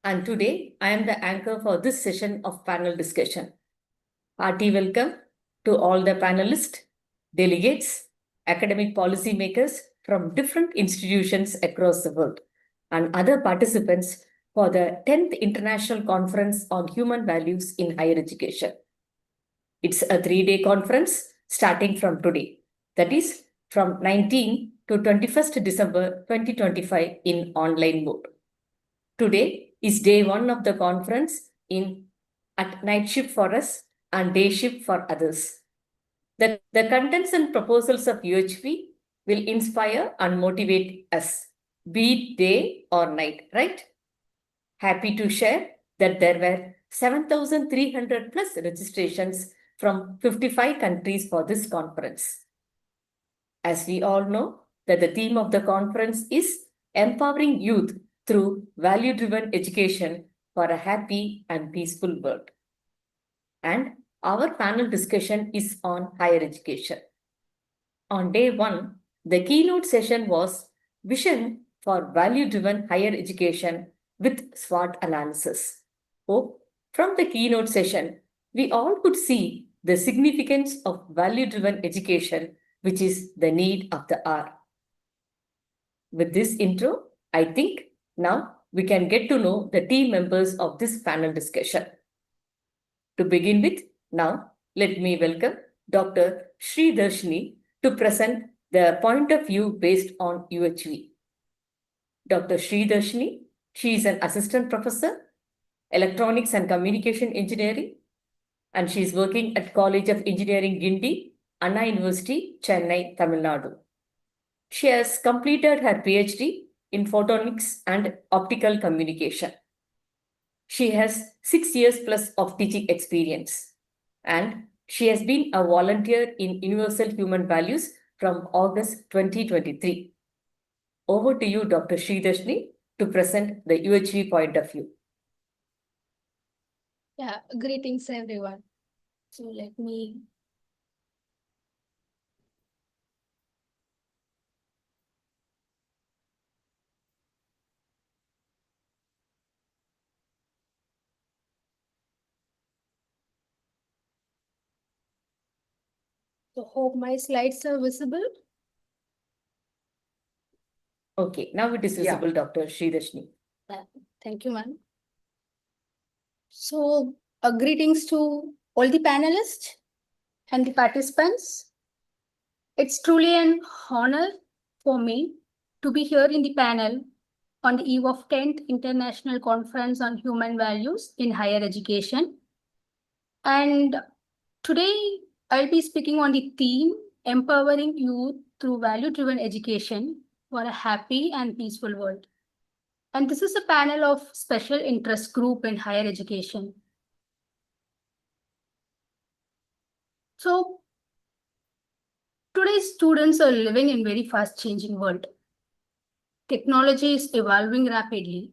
and today I am the anchor for this session of panel discussion. Hearty welcome to all the panelists, delegates, academic policymakers from different institutions across the world, and other participants for the 10th International Conference on Human Values in Higher Education. It's a 3-day conference starting from today, that is from 19 to 21st December 2025 in online mode. Today is day 1 of the conference at night shift for us and day shift for others. The contents and proposals of UHV will inspire and motivate us, be it day or night, right? Happy to share that there were 7,300 plus registrations from 55 countries for this conference. As we all know, that the theme of the conference is empowering youth through value-driven education for a happy and peaceful world. And our panel discussion is on higher education. On day 1, the keynote session was Vision for Value-Driven Higher Education with SWOT analysis. From the keynote session, we all could see the significance of value-driven education, which is the need of the hour. With this intro, I think now we can get to know the team members of this panel discussion. To begin with, now let me welcome Dr. Sri Darshini to present the point of view based on UHV. Dr. Sri Darshini, she is an assistant professor, electronics and communication engineering, and she is working at College of Engineering Gindi, Anna University, Chennai, Tamil Nadu. She has completed her PhD in photonics and optical communication. She has 6 years plus of teaching experience, and she has been a volunteer in Universal Human Values from August 2023. Over to you, Dr. Sridharshini, to present the UHV point of view. Yeah, greetings everyone. So let me So hope my slides are visible. Okay, now it is visible, Dr. Sridharshini. Thank you, ma'am. So greetings to all the panelists and the participants. It's truly an honor for me to be here in the panel on the eve of 10th International Conference on Human Values in Higher Education. And today I'll be speaking on the theme, empowering youth through value-driven education for a happy and peaceful world. And this is a panel of special interest group in higher education. So today's students are living in very fast changing world. Technology is evolving rapidly.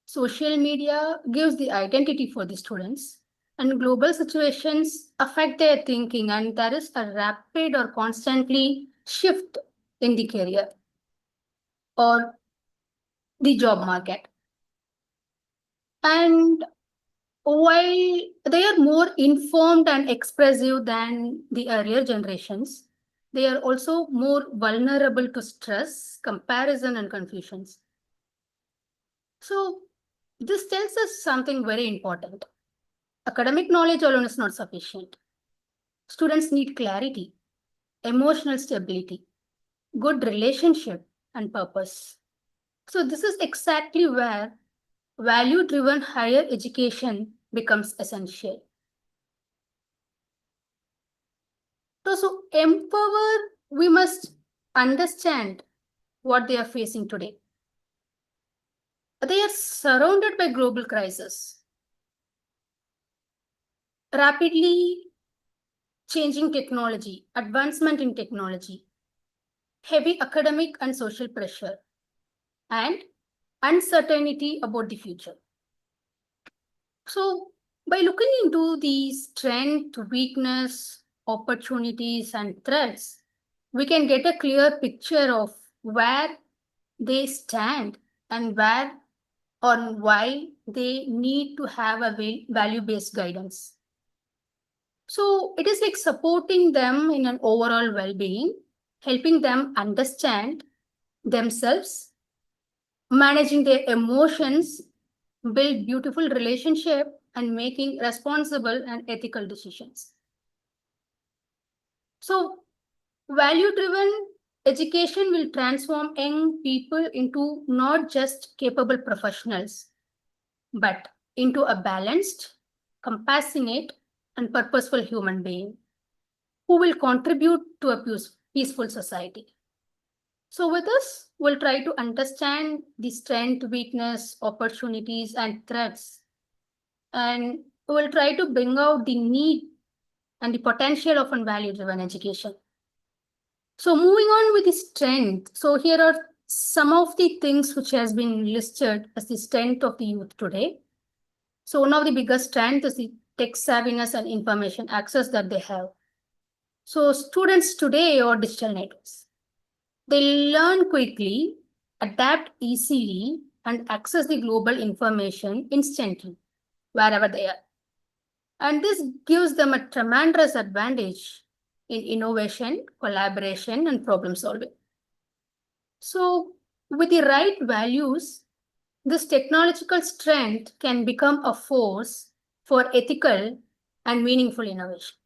Social media gives the identity for the students, and global situations affect their thinking, and there is a rapid or constantly shift in the career or the job market. And while they are more informed and expressive than the earlier generations, they are also more vulnerable to stress, comparison, and confusions. So this tells us something very important. Academic knowledge alone is not sufficient. Students need clarity, emotional stability, good relationship, and purpose. So this is exactly where value-driven higher education becomes essential. So empower, we must understand what they are facing today. They are surrounded by global crisis, rapidly changing technology, advancement in technology, heavy academic and social pressure, and uncertainty about the future. So by looking into these strength, weakness, opportunities, and threats, we can get a clear picture of where they stand and where on why they need to have a value-based guidance. So it is like supporting them in an overall well-being, helping them understand themselves, managing their emotions, build beautiful relationship, and making responsible and ethical decisions. So value-driven education will transform young people into not just capable professionals, but into a balanced, compassionate, and purposeful human being who will contribute to a peaceful society. So with this, we'll try to understand the strength, weakness, opportunities, and threats. And we'll try to bring out the need and the potential of a value-driven education. So moving on with the strength. So here are some of the things which has been listed as the strength of the youth today. So one of the biggest strengths is the tech savviness and information access that they have. So students today are digital natives. They learn quickly, adapt easily, and access the global information instantly, wherever they are. And this gives them a tremendous advantage in innovation, collaboration, and problem solving. So with the right values, this technological strength can become a force for ethical and meaningful innovation.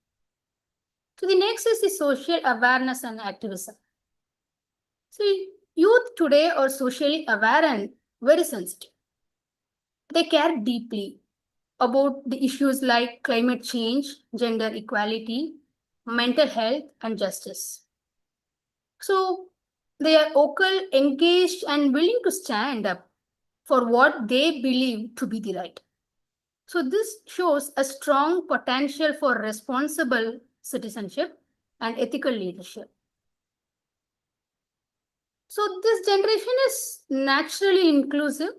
So the next is the social awareness and activism. See, youth today are socially aware and very sensitive. They care deeply about the issues like climate change, gender equality, mental health, and justice. So they are vocal, engaged, and willing to stand up for what they believe to be the right. So this shows a strong potential for responsible citizenship and ethical leadership. So this generation is naturally inclusive.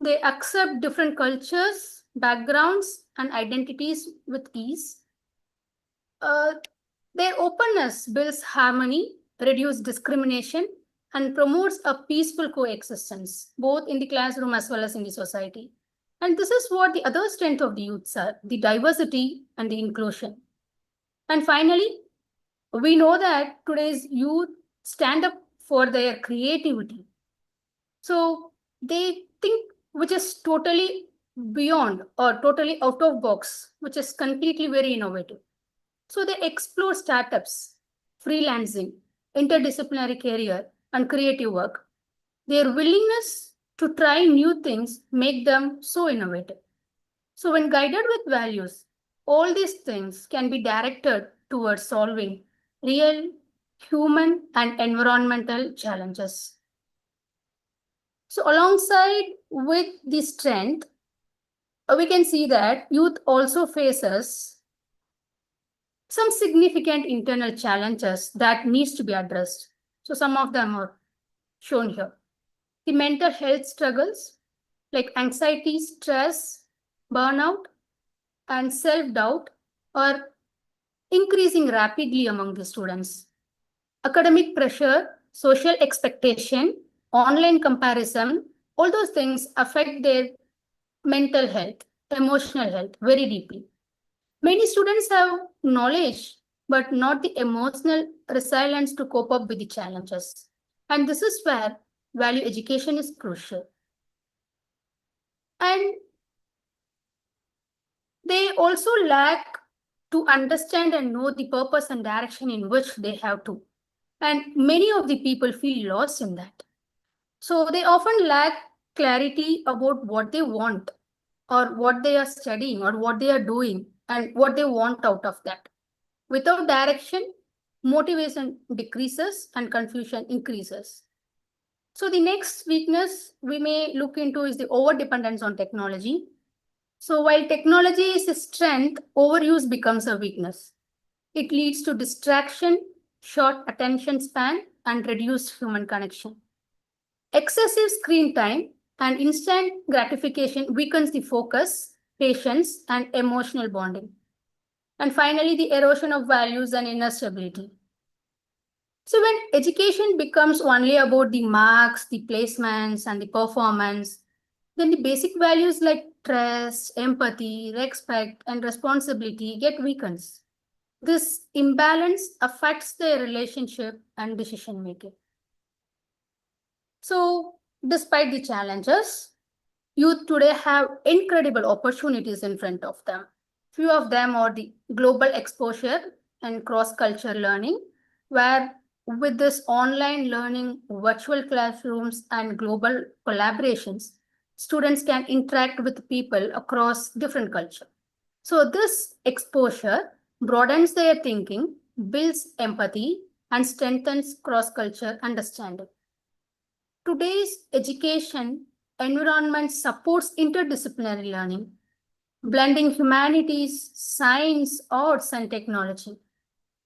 They accept different cultures, backgrounds, and identities with ease. Their openness builds harmony, reduces discrimination, and promotes a peaceful coexistence, both in the classroom as well as in the society. And this is what the other strength of the youths are, the diversity and the inclusion. And finally, we know that today's youth stand up for their creativity. So they think which is totally beyond or totally out of box, which is completely very innovative. So they explore startups, freelancing, interdisciplinary career, and creative work. Their willingness to try new things make them so innovative. So when guided with values, all these things can be directed towards solving real human and environmental challenges. So alongside with the strength, we can see that youth also faces some significant internal challenges that needs to be addressed. So some of them are shown here. The mental health struggles like anxiety, stress, burnout, and self-doubt are increasing rapidly among the students. Academic pressure, social expectation, online comparison, all those things affect their mental health, emotional health very deeply. Many students have knowledge, but not the emotional resilience to cope up with the challenges. And this is where value education is crucial. And they also lack to understand and know the purpose and direction in which they have to. And many of the people feel lost in that. So they often lack clarity about what they want or what they are studying or what they are doing and what they want out of that. Without direction, motivation decreases and confusion increases. So the next weakness we may look into is the over-dependence on technology. So while technology is a strength, overuse becomes a weakness. It leads to distraction, short attention span, and reduced human connection. Excessive screen time and instant gratification weakens the focus, patience, and emotional bonding. And finally, the erosion of values and inner stability. So when education becomes only about the marks, the placements, and the performance, then the basic values like trust, empathy, respect, and responsibility get weakened. This imbalance affects their relationship and decision making. So, despite the challenges, youth today have incredible opportunities in front of them. Few of them are the global exposure and cross-culture learning, where with this online learning, virtual classrooms, and global collaborations, students can interact with people across different cultures. So this exposure broadens their thinking, builds empathy, and strengthens cross-culture understanding. Today's education environment supports interdisciplinary learning, blending humanities, science, arts, and technology.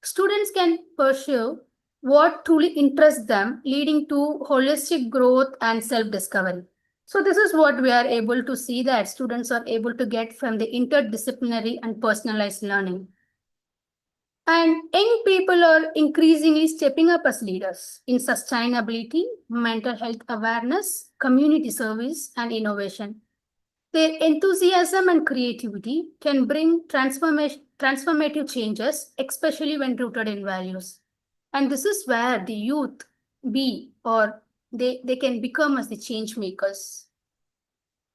Students can pursue what truly interests them, leading to holistic growth and self-discovery. So this is what we are able to see that students are able to get from the interdisciplinary and personalized learning. And young people are increasingly stepping up as leaders in sustainability, mental health awareness, community service, and innovation. Their enthusiasm and creativity can bring transformative changes, especially when rooted in values. And this is where the youth they can become as the change makers.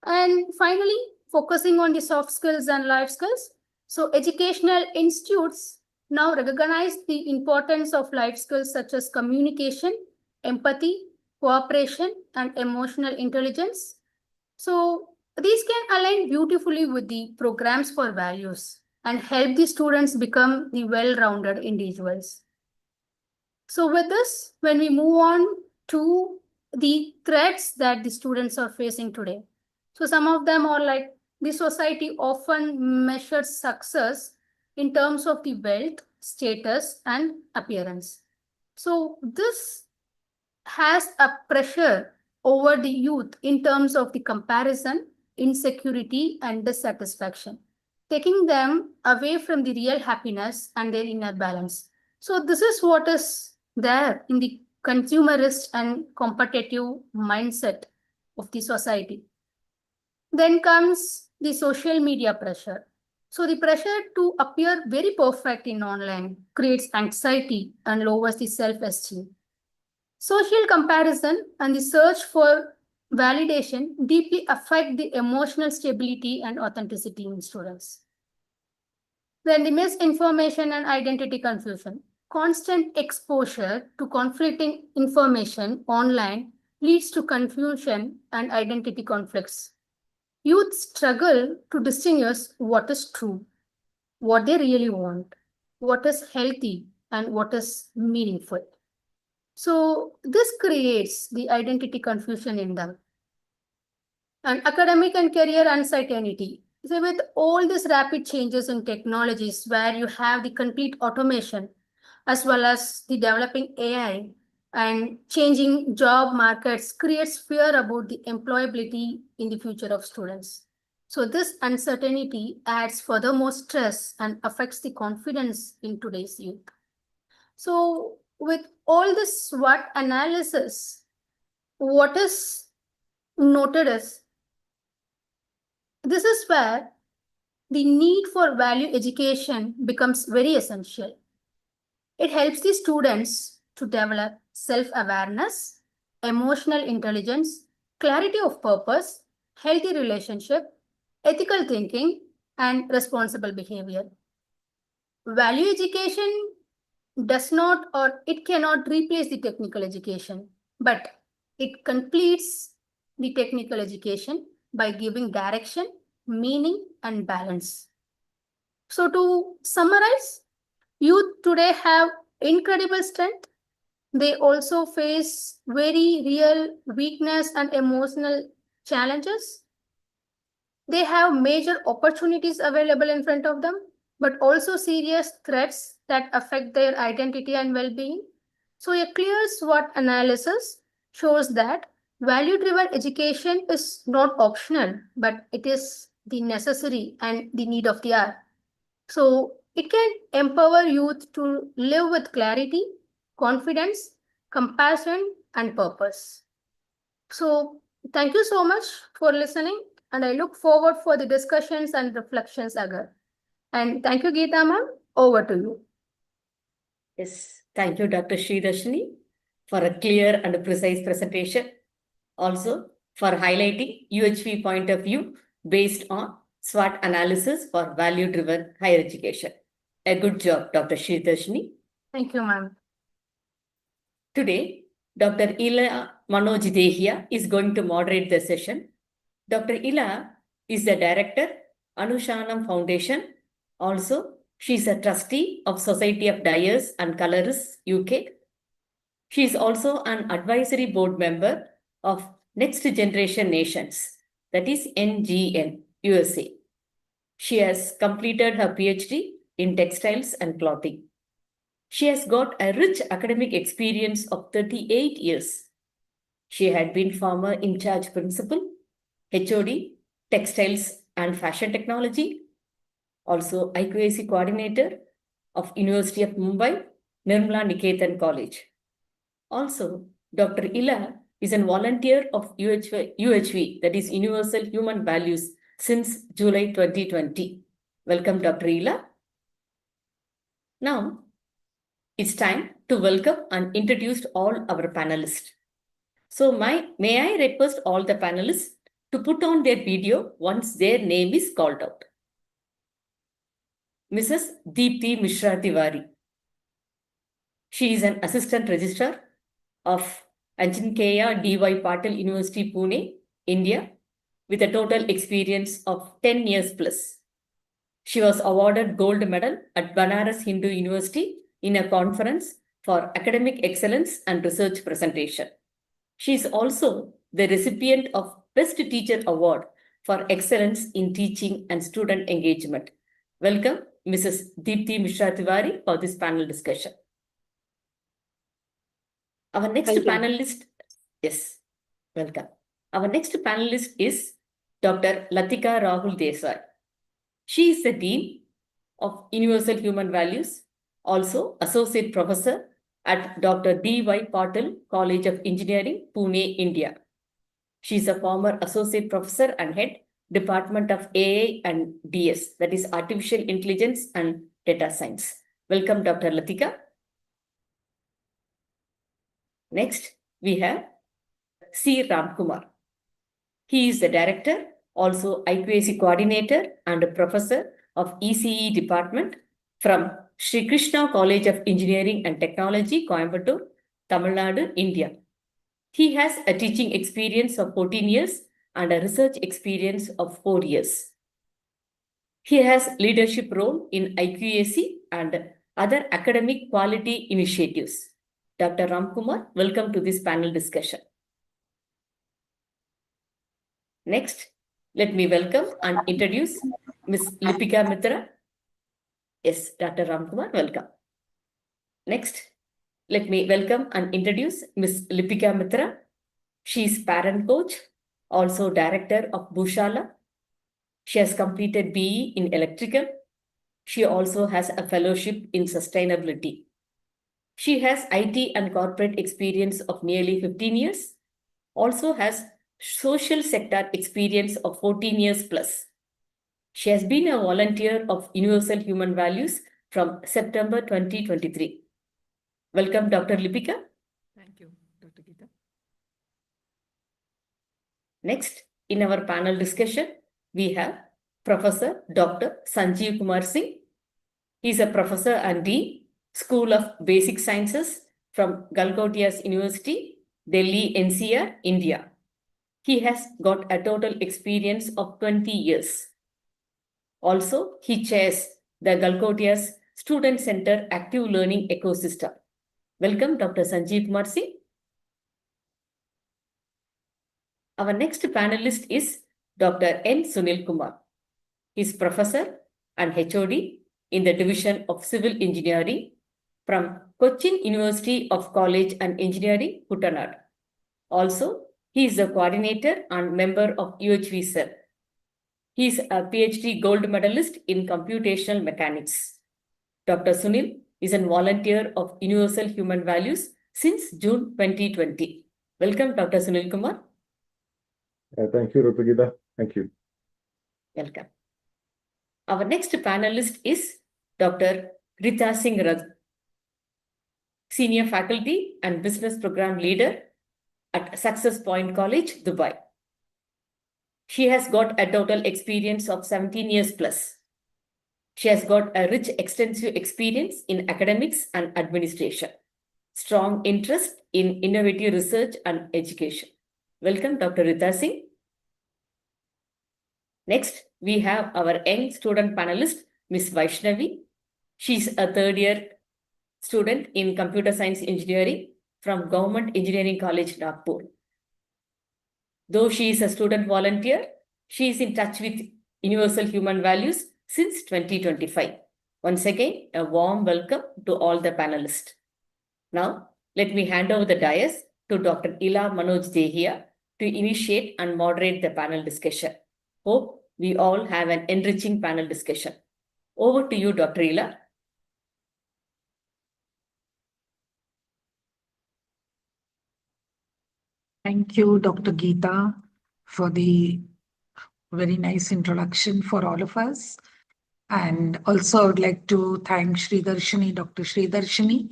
And finally, focusing on the soft skills and life skills. So educational institutes now recognize the importance of life skills such as communication, empathy, cooperation, and emotional intelligence. So these can align beautifully with the programs for values and help the students become the well-rounded individuals. So with this, when we move on to the threats that the students are facing today. So some of them are like the society often measures success in terms of the wealth, status, and appearance. So this has a pressure over the youth in terms of the comparison, insecurity, and dissatisfaction, taking them away from the real happiness and their inner balance. So this is what is there in the consumerist and competitive mindset of the society. Then comes the social media pressure. So the pressure to appear very perfect in online creates anxiety and lowers the self-esteem. Social comparison and the search for validation deeply affect the emotional stability and authenticity in students. Then the misinformation and identity confusion. Constant exposure to conflicting information online leads to confusion and identity conflicts. Youth struggle to distinguish what is true, what they really want, what is healthy, and what is meaningful. So this creates the identity confusion in them. And academic and career uncertainty. So with all these rapid changes in technologies where you have the complete automation as well as the developing AI and changing job markets creates fear about the employability in the future of students. So this uncertainty adds furthermore stress and affects the confidence in today's youth. So with all this SWOT analysis, what is noted is this is where the need for value education becomes very essential. It helps the students to develop self-awareness, emotional intelligence, clarity of purpose, healthy relationship, ethical thinking, and responsible behavior. Value education does not or it cannot replace the technical education, but it completes the technical education by giving direction, meaning, and balance. So to summarize, youth today have incredible strength. They also face very real weakness and emotional challenges. They have major opportunities available in front of them, but also serious threats that affect their identity and well-being. So a clear SWOT analysis shows that value-driven education is not optional, but it is the necessary and the need of the hour. So it can empower youth to live with clarity, confidence, compassion, and purpose. So Thank you so much for listening, and I look forward for the discussions and reflections again. And thank you, Geeta ma'am. Over to you. Yes, thank you, Dr. Sridharshini, for a clear and precise presentation. Also, for highlighting UHV point of view based on SWOT analysis for value-driven higher education. A good job, Dr. Sridharshini. Thank you, ma'am. Today, Dr. Ila Manoj Dehia is going to moderate the session. Dr. Ila is the director, Anushanam Foundation. Also, she is a trustee of Society of Dyers and Colorists, UK. She is also an advisory board member of Next Generation Nations, that is NGN, USA. She has completed her PhD in textiles and clothing. She has got a rich academic experience of 38 years. She had been former in-charge principal, HOD, textiles and fashion technology, also IQAC coordinator of University of Mumbai, Nirmala Niketan College. Also, Dr. Ila is a volunteer of UHV, that is Universal Human Values, since July 2020. Welcome, Dr. Ila. Now, it's time to welcome and introduce all our panelists. So, may I request all the panelists to put on their video once their name is called out. Mrs. Deepthi Mishra Tiwari. She is an assistant registrar of Ajinkaya D.Y. Patil University, Pune, India, with a total experience of 10 years plus. She was awarded gold medal at Banaras Hindu University in a conference for academic excellence and research presentation. She is also the recipient of Best Teacher Award for excellence in teaching and student engagement. Welcome, Mrs. Deepthi Mishra Tiwari, for this panel discussion. Our next panelist, yes, welcome. Our next panelist is Dr. Latika Rahul Desai. She is the Dean of Universal Human Values, also Associate Professor at Dr. D.Y. Patil College of Engineering, Pune, India. She is a former Associate Professor and Head, Department of AI and DS, that is Artificial Intelligence and Data Science. Welcome, Dr. Latika. Next, we have C. Ramkumar. He is the Director, also IQAC Coordinator and a Professor of ECE Department from Sri Krishna College of Engineering and Technology, Coimbatore, Tamil Nadu, India. He has a teaching experience of 14 years and a research experience of 4 years. He has leadership role in IQAC and other academic quality initiatives. Dr. Ramkumar, welcome to this panel discussion. Next, let me welcome and introduce Ms. Lipika Mitra. Yes, Dr. Ramkumar, welcome. Next, let me welcome and introduce Ms. Lipika Mitra. She is parent coach, also director of Bhushala. She has completed BE in electrical. She also has a fellowship in sustainability. She has IT and corporate experience of nearly 15 years. Also has social sector experience of 14 years plus. She has been a volunteer of Universal Human Values from September 2023. Welcome, Dr. Lipika. Thank you, Dr. Geeta. Next, in our panel discussion, we have Professor Dr. Sanjeev Kumar Singh. He is a professor and dean, School of Basic Sciences from Galgottias University, Delhi, NCR, India. He has got a total experience of 20 years. Also, he chairs the Galgottias Student Center Active Learning Ecosystem. Welcome, Dr. Sanjeev Kumar Singh. Our next panelist is Dr. N. Sunil Kumar. He is professor and HOD in the Division of Civil Engineering from Cochin University of College and Engineering, Kuttanad. Also, he is the coordinator and member of UHV cell. He is a PhD gold medalist in computational mechanics. Dr. Sunil is a volunteer of Universal Human Values since June 2020. Welcome, Dr. Sunil Kumar. Thank you, Dr. Geeta. Thank you. Welcome. Our next panelist is Dr. Rita Singh Raj, Senior Faculty and Business Program Leader at Success Point College, Dubai. She has got a total experience of 17 years plus. She has got a rich, extensive experience in academics and administration, strong interest in innovative research and education. Welcome, Dr. Rita Singh. Next, we have our young student panelist, Ms. Vaishnavi. She's a third-year student in computer science engineering from Government Engineering College, Nagpur. Though she is a student volunteer, she is in touch with universal human values since 2025. Once again, a warm welcome to all the panelists. Now, let me hand over the dais to Dr. Ila Manoj Dehia to initiate and moderate the panel discussion. Hope we all have an enriching panel discussion. Over to you, Dr. Ila. Thank you, Dr. Geeta, for the very nice introduction for all of us. And also, I would like to thank Dr. Sri Darshini,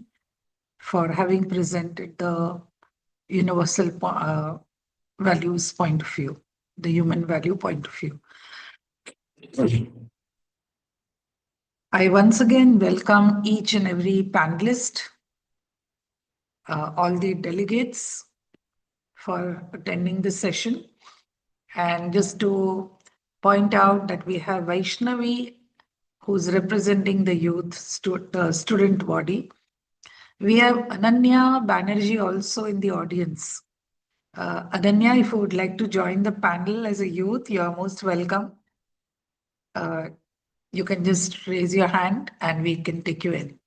for having presented the universal values point of view, the human value point of view. I once again welcome each and every panelist, all the delegates for attending this session. And just to point out that we have Vaishnavi, who's representing the youth student body. We have Ananya Banerjee also in the audience. Ananya, if you would like to join the panel as a youth, you are most welcome. You can just raise your hand and we can take you in.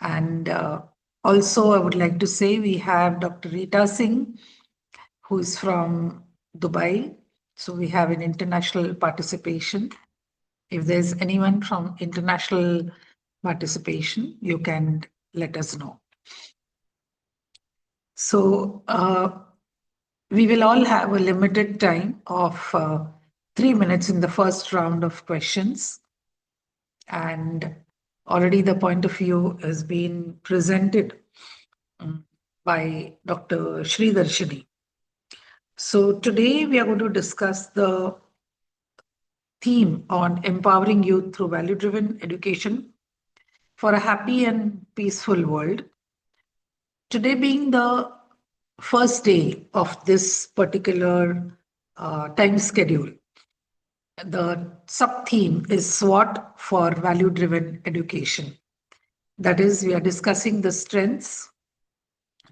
And also, I would like to say we have Dr. Rita Singh, who is from Dubai. So we have an international participation. If there's anyone from international participation, you can let us know. So we will all have a limited time of 3 minutes in the first round of questions. And already the point of view has been presented by Dr. Sri Darshini. So today we are going to discuss the theme on empowering youth through value-driven education for a happy and peaceful world. Today being the first day of this particular time schedule, the sub-theme is SWOT for value-driven education. That is, we are discussing the strengths,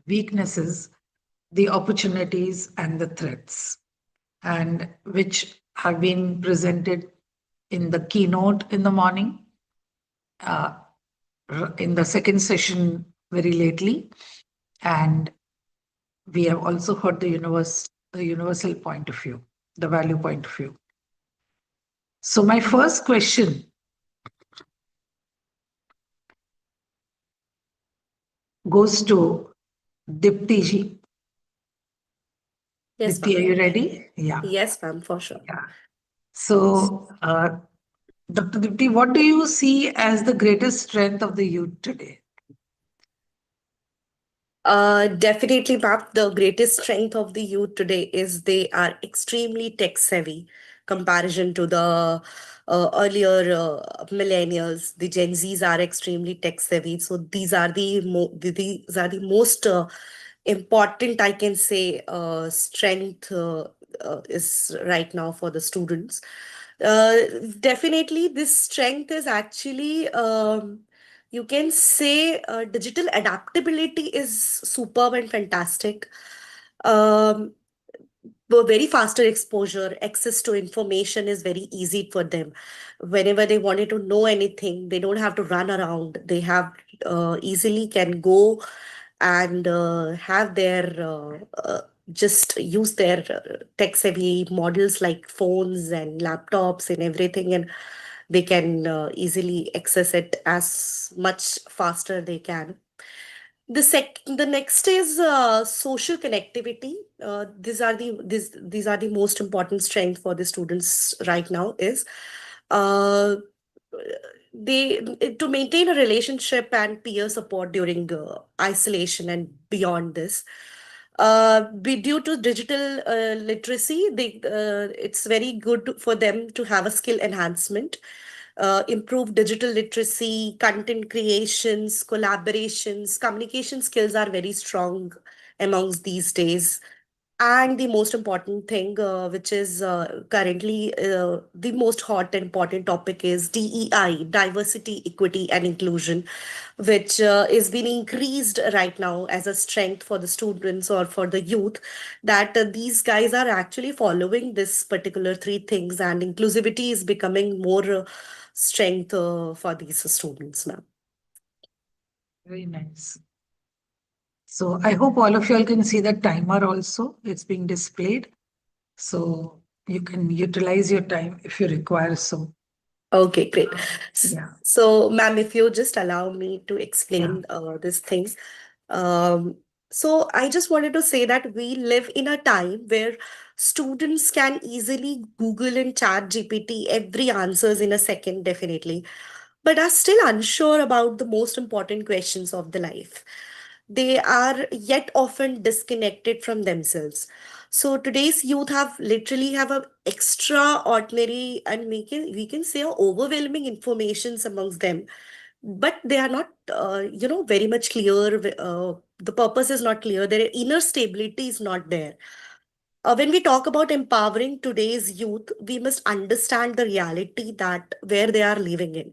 weaknesses, the opportunities, and the threats, and which have been presented in the keynote in the morning, in the second session very lately, and we have also heard the universal point of view, the value point of view. So my first question goes to Dipti ji. Yes, Dipti, are ma'am. you ready? Yeah. Yes, ma'am, for sure. Yeah. So, Dr. Dipti, what do you see as the greatest strength of the youth today? Definitely, ma'am. The greatest strength of the youth today is they are extremely tech savvy comparison to the earlier millennials. The Gen Zs are extremely tech savvy. So these are the most important, I can say, strength is right now for the students. Definitely, this strength is actually, you can say, digital adaptability is superb and fantastic. Very faster exposure, access to information is very easy for them. Whenever they wanted to know anything, they don't have to run around. They have easily can go and have their just use their tech savvy models like phones and laptops and everything, and they can easily access it as much faster they can. The next is social connectivity. These are the most important strength for the students right now is uh, they to maintain a relationship and peer support during isolation and beyond this. Due to digital literacy, it's very good for them to have a skill enhancement, improve digital literacy, content creations, collaborations, communication skills are very strong amongst these days. And the most important thing, which is currently the most hot and important topic, is DEI, diversity, equity, and inclusion, which is being increased right now as a strength for the students or for the youth. That these guys are actually following this particular three things, and inclusivity is becoming more strength for these students now. Very nice. So I hope all of you all can see the timer also. It's being displayed. So you can utilize your time if you require so. Okay, great. Yeah. So, ma'am, if you just allow me to explain these things. Um, so I just wanted to say that we live in a time where students can easily Google and chat GPT every answers in a second, definitely, but are still unsure about the most important questions of the life. They are yet often disconnected from themselves. So today's youth have literally have a extraordinary and we can say a overwhelming informations amongst them, but they are not very much clear. The purpose is not clear. Their inner stability is not there. When we talk about empowering today's youth, we must understand the reality that where they are living in.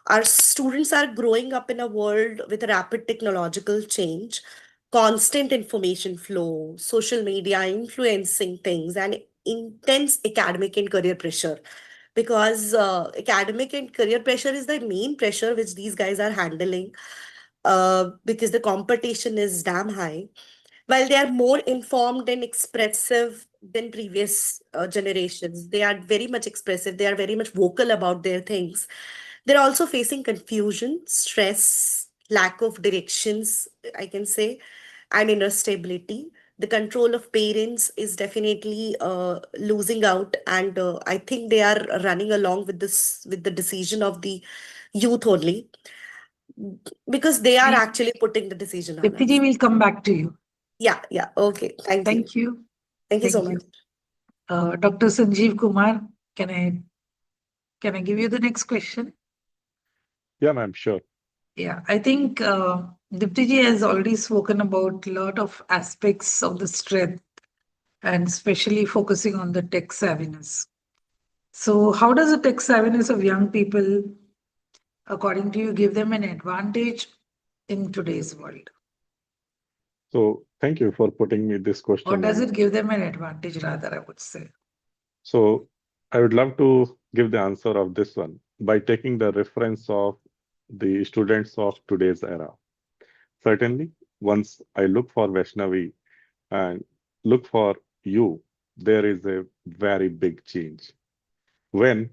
Our students are growing up in a world with rapid technological change, constant information flow, social media influencing things, and intense academic and career pressure. Because academic and career pressure is the main pressure which these guys are handling, because the competition is damn high. While they are more informed and expressive than previous generations, they are very much expressive, they are very much vocal about their things. They're also facing confusion, stress, lack of directions, I can say, and inner stability. The control of parents is definitely losing out, and I think they are running along with this with the decision of the youth only, because they are actually putting the decision on us. Dipti will come back to you. Yeah. Okay. Thank you. Thank you. Thank you so Thank you. much. Dr. Sanjeev Kumar, can I give you the next question? Yeah, ma'am, sure. Yeah, I think Dipti ji has already spoken about a lot of aspects of the strength and especially focusing on the tech savviness. So how does the tech savviness of young people, according to you, give them an advantage in today's world? So thank you for putting me this question. Or does ma'am. it give them an advantage rather, I would say? So I would love to give the answer of this one by taking the reference of the students of today's era. Certainly, once I look for Vaishnavi and look for you, there is a very big change. When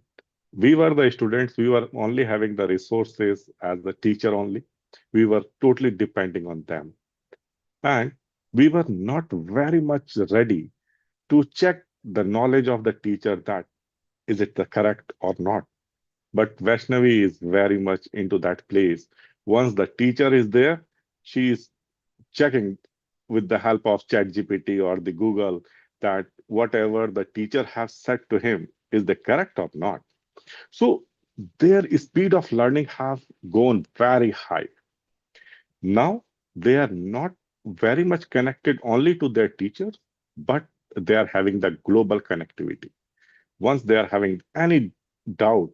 we were the students, we were only having the resources as the teacher only. We were totally depending on them. And we were not very much ready to check the knowledge of the teacher that is it the correct or not. But Vaishnavi is very much into that place. Once the teacher is there, she is checking with the help of ChatGPT or the Google that whatever the teacher has said to him is the correct or not. So their speed of learning has gone very high. Now they are not very much connected only to their teachers, but they are having the global connectivity. Once they are having any doubt,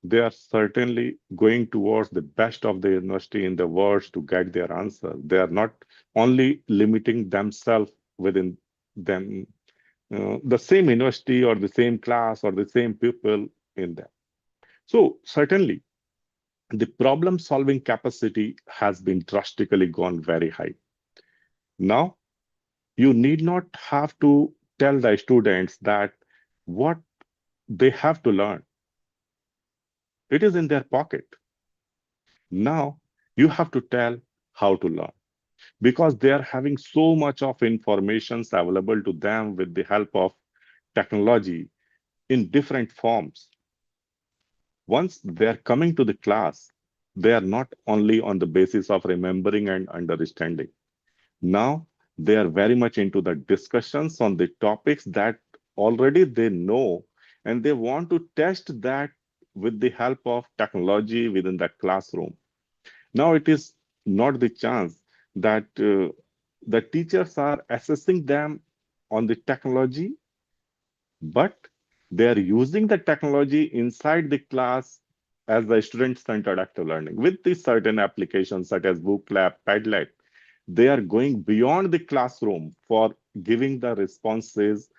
they are certainly going towards the best of the university in the world to get their answer. They are not only limiting themselves within them, the same university or the same class or the same people in them. So certainly the problem solving capacity has been drastically gone very high. Now you need not have to tell the students that what they have to learn. It is in their pocket. Now you have to tell how to learn. because they are having so much of information available to them with the help of technology in different forms. Once they are coming to the class, they are not only on the basis of remembering and understanding. Now they are very much into the discussions on the topics that already they know, and they want to test that with the help of technology within the classroom. Now it is not the chance that the teachers are assessing them on the technology, but they are using the technology inside the class as the student-centered active learning with the certain applications such as Booklab, Padlet. They are going beyond the classroom for giving the responses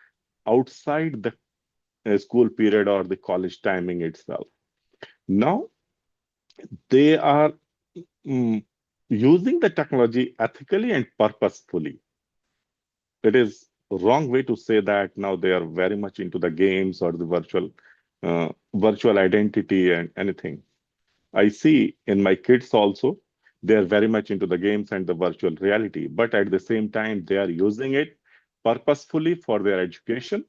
outside the school period or the college timing itself. Now they are using the technology ethically and purposefully. It is a wrong way to say that now they are very much into the games or the virtual identity and anything. I see in my kids also, they are very much into the games and the virtual reality, but at the same time, they are using it purposefully for their education,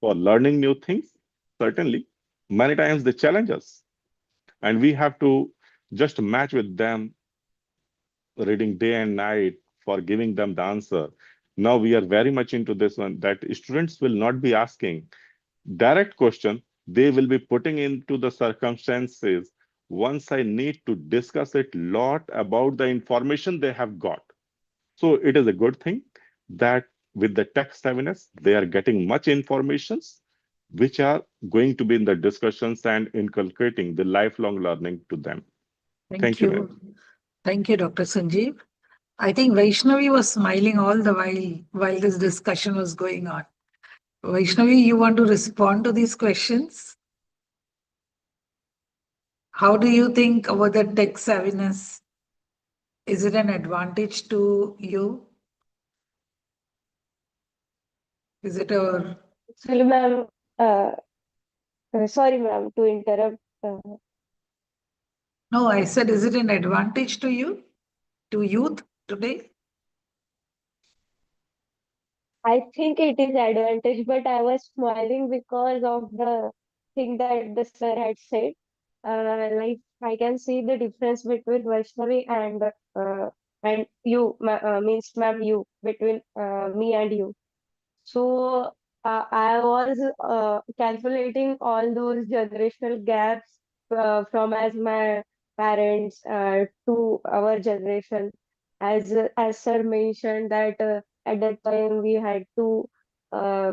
for learning new things. Certainly, many times they challenge us, and we have to just match with them, reading day and night for giving them the answer. Now we are very much into this one that students will not be asking direct question. They will be putting into the circumstances once I need to discuss it lot about the information they have got. So it is a good thing that with the tech savviness, they are getting much informations which are going to be in the discussions and inculcating the lifelong learning to them. Thank you, ma'am. Thank you, Dr. Sanjeev. I think Vaishnavi was smiling all the while this discussion was going on. Vaishnavi, you want to respond to these questions? How do you think about the tech savviness? Is it an advantage to you? Is it a... Actually, ma'am, sorry, ma'am, to interrupt. No, I said, is it an advantage to you, to youth today? I think it is advantage, but I was smiling because of the thing that the sir had said. Like I can see the difference between Vaishnavi and you, means ma'am, you between me and you. So I was calculating all those generational gaps from as my parents to our generation. As sir mentioned that at that time uh,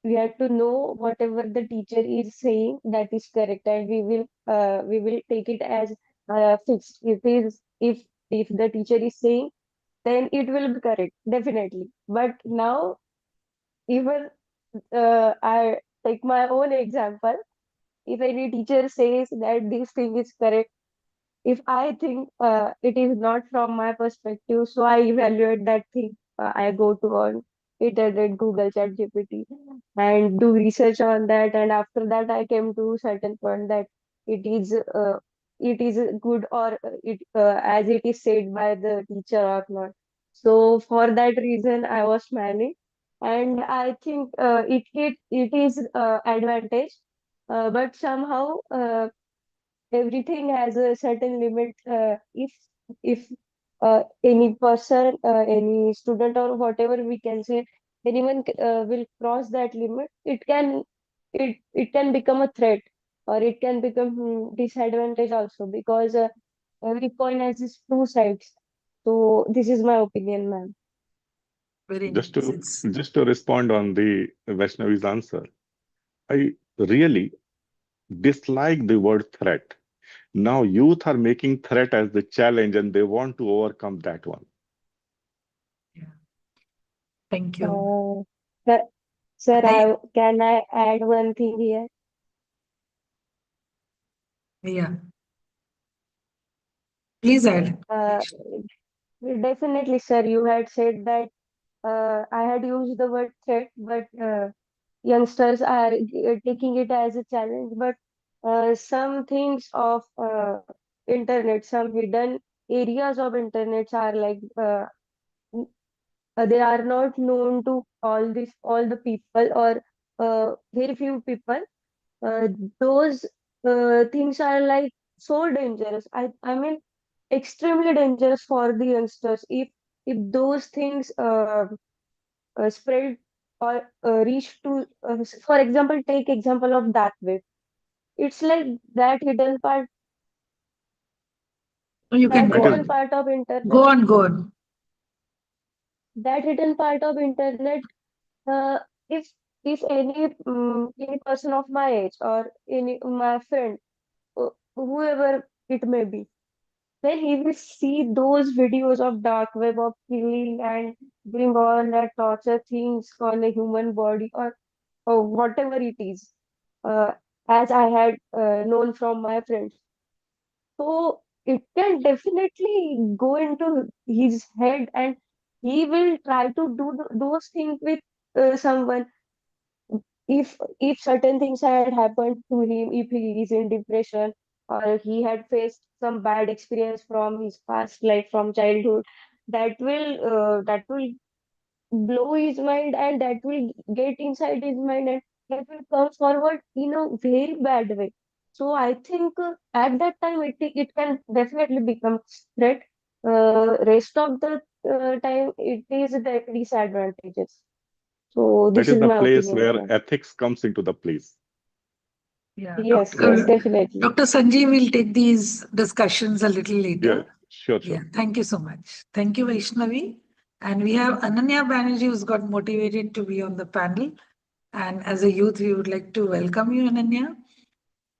we had to know whatever the teacher is saying that is correct, and we will take it as fixed. If the teacher is saying, then it will be correct definitely. But now even I take my own example. If any teacher says that this thing is correct, if I think it is not from my perspective, so I evaluate that thing. I go to on internet, Google, ChatGPT, and do research on that. And after that, I came to certain point that it is uh, it is good or it as it is said by the teacher or not. So for that reason, I was smiling, and I think it is advantage, but somehow. Everything has a certain limit. If any person, any student or whatever we can say, anyone will cross that limit, it can become a threat, or it can become disadvantage also, because every coin has its two sides. So this is my opinion, ma'am. Very Just nice. to just to respond on the Vaishnavi's answer, I really dislike the word threat. Now youth are making threat as the challenge and they want to overcome that one. Yeah. Thank you. Sir, sir, I- can I add one thing here? Yeah. Please add. Uh, Definitely, sir. You had said that I had used the word threat, but youngsters are taking it as a challenge. But some things of internet, some hidden areas of internet are like they are not known to all the people, or very few people. uh, those things are like so dangerous. I mean, extremely dangerous for the youngsters. If those things spread or reach to, for example, take example of dark web. It's like that hidden part, You can that go That is hidden on. part of internet, Go on, go on. that hidden part of internet. Uh, if any person of my age or any my friend, whoever it may be, then he will see those videos of dark web of killing and doing all that torture things on a human body, or whatever it is, uh, as I had known from my friends. So it can definitely go into his head, and he will try to do those things with someone. If certain things had happened to him, if he is in depression, or he had faced some bad experience from his past life, from childhood, that will blow his mind, and that will get inside his mind, and that will come forward in a very bad way. So I think at that time it can definitely become threat. Rest of the time it is the disadvantages. So that this is is the my place opinion where upon. ethics comes into the place. Yeah, Yes, yes, definitely. Dr. Sanjeev will take these discussions a little Yeah, later. sure, Yeah, sure. thank you so much. Thank you, Vaishnavi. And we have Ananya Banerjee, who's got motivated to be on the panel. And as a youth, we would like to welcome you, Ananya.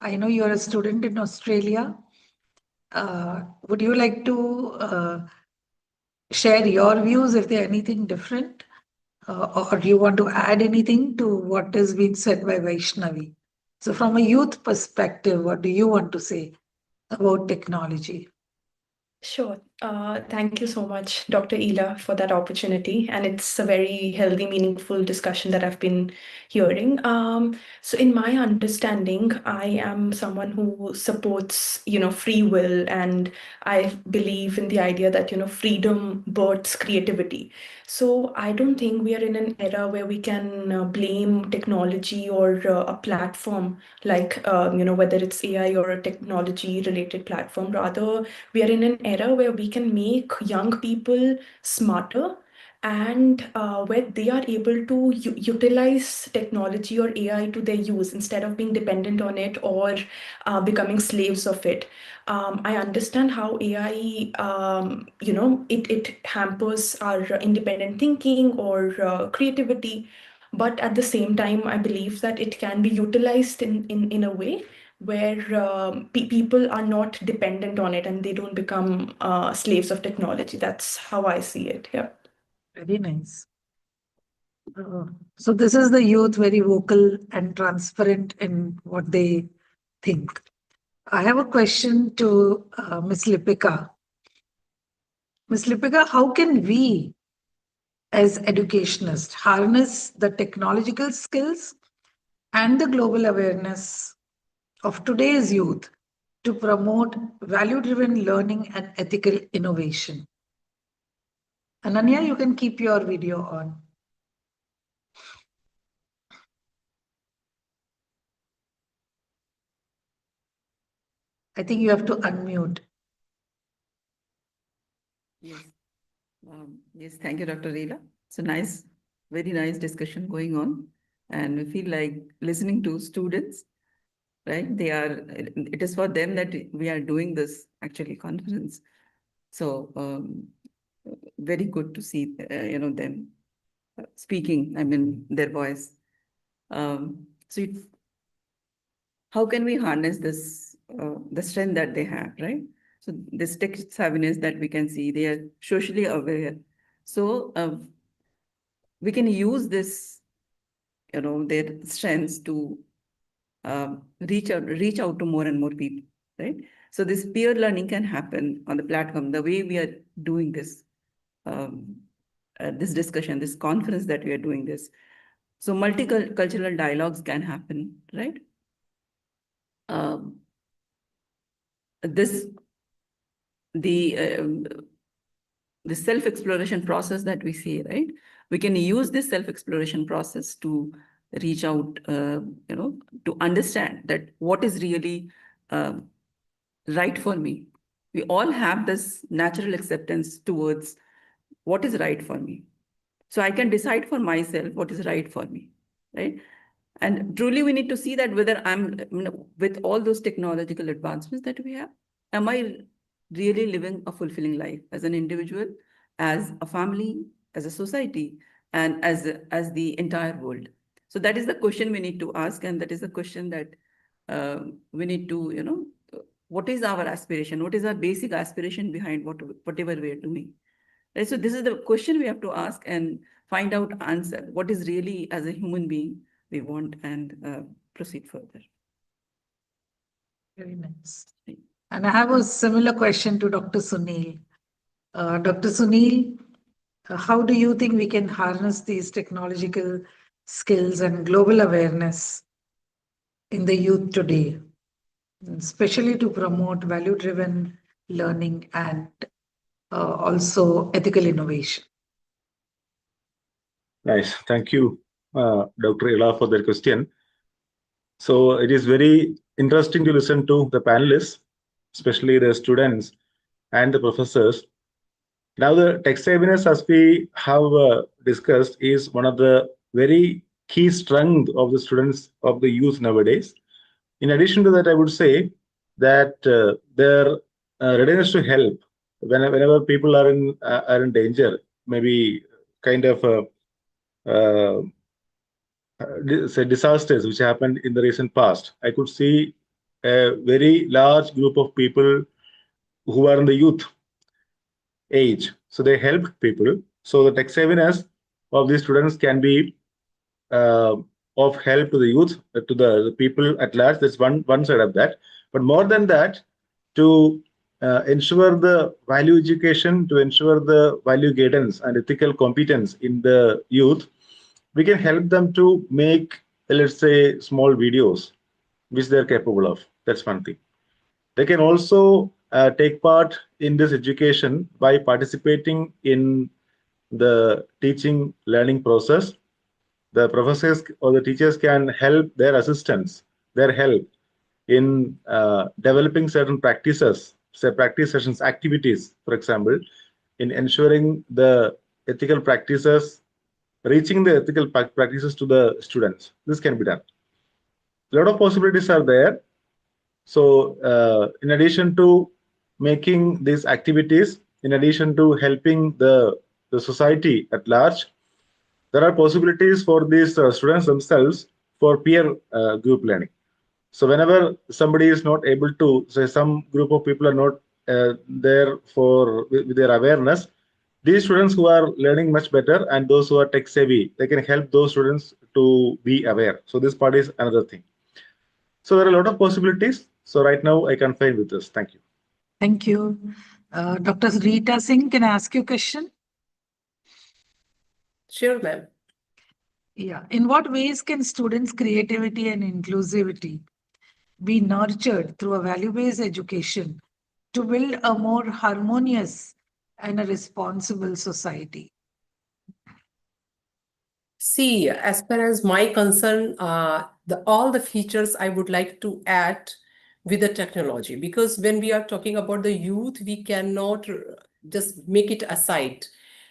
I know you're a student in Australia. Would you like to share your views if they're anything different? Or do you want to add anything to what has been said by Vaishnavi? So, from a youth perspective, what do you want to say about technology? Sure. Thank you so much, Dr. Ela, for that opportunity. And it's a very healthy, meaningful discussion that I've been hearing. So in my understanding, I am someone who supports, free will, and I believe in the idea that, freedom births creativity. So I don't think we are in an era where we can blame technology or a platform like, whether it's AI or a technology related platform. Rather, we are in an era where we can make young people smarter, and where they are able to utilize technology or AI to their use instead of being dependent on it or becoming slaves of it. I understand how AI, it hampers our independent thinking or creativity. But at the same time, I believe that it can be utilized in a way where people are not dependent on it and they don't become slaves of technology. That's how I see it. Yeah. Very nice. So, this is the youth very vocal and transparent in what they think. I have a question to Ms. Lipika. Ms. Lipika, how can we as educationists harness the technological skills and the global awareness of today's youth to promote value-driven learning and ethical innovation? Ananya, you can keep your video on. I think you have to unmute. Yes. Yes, thank you, Dr. Leela. It's a nice, very nice discussion going on. And we feel like listening to students, right? It is for them that we are doing this actually conference. So very good to see, them speaking, I mean, their voice. How can we harness this, the strength that they have, right? So this tech savviness that we can see, they are socially aware. So we can use this, their strengths to reach out to more and more people, right? So this peer learning can happen on the platform, the way we are doing this, this discussion, this conference that we are doing this. So multicultural dialogues can happen, right? This the the self-exploration process that we see, right? We can use this self-exploration process to reach out, to understand that what is really right for me. We all have this natural acceptance towards what is right for me. So I can decide for myself what is right for me, right? And truly we need to see that whether with all those technological advancements that we have, am I really living a fulfilling life as an individual, as a family, as a society, and as the entire world? So that is the question we need to ask, and that is the question that we need to, what is our aspiration? What is our basic aspiration behind whatever we are doing? Right? So this is the question we have to ask and find out answer. What is really, as a human being, we want, and proceed further. Very nice. And I have a similar question to Dr. Sunil. Dr. Sunil, how do you think we can harness these technological skills and global awareness in the youth today, especially to promote value-driven learning and also ethical innovation? Nice. Thank you, Dr. Ila, for that question. So it is very interesting to listen to the panelists, especially the students and the professors. Now, the tech savviness, as we have discussed, is one of the very key strengths of the students, of the youth nowadays. In addition to that, I would say that their readiness to help whenever people are in danger, maybe kind of say disasters which happened in the recent past. I could see a very large group of people who are in the youth age. So they help people. So the tech savviness of these students can be of help to the youth, to the people at large. That's one side of that. But more than that, to ensure the value education, to ensure the value guidance and ethical competence in the youth, we can help them to make, let's say, small videos which they're capable of. That's one thing. They can also take part in this education by participating in the teaching learning process. The professors or the teachers can help their assistants, their help in developing certain practices, say practice sessions, activities, for example, in ensuring the ethical practices, reaching the ethical practices to the students. This can be done. A lot of possibilities are there. So in addition to making these activities, in addition to helping the society at large, there are possibilities for these students themselves for peer group learning. So whenever somebody is not able to, say some group of people are not there with their awareness, these students who are learning much better and those who are tech savvy, they can help those students to be aware. So this part is another thing. So there are a lot of possibilities. So right now I can confine with this. Thank you. Thank you. Dr. Rita Singh, can I ask you a question? Sure, ma'am. Yeah. In what ways can students' creativity and inclusivity be nurtured through a value-based education to build a more harmonious and a responsible society? See, as far as my concern, all the features I would like to add with the technology, because when we are talking about the youth, we cannot just make it aside.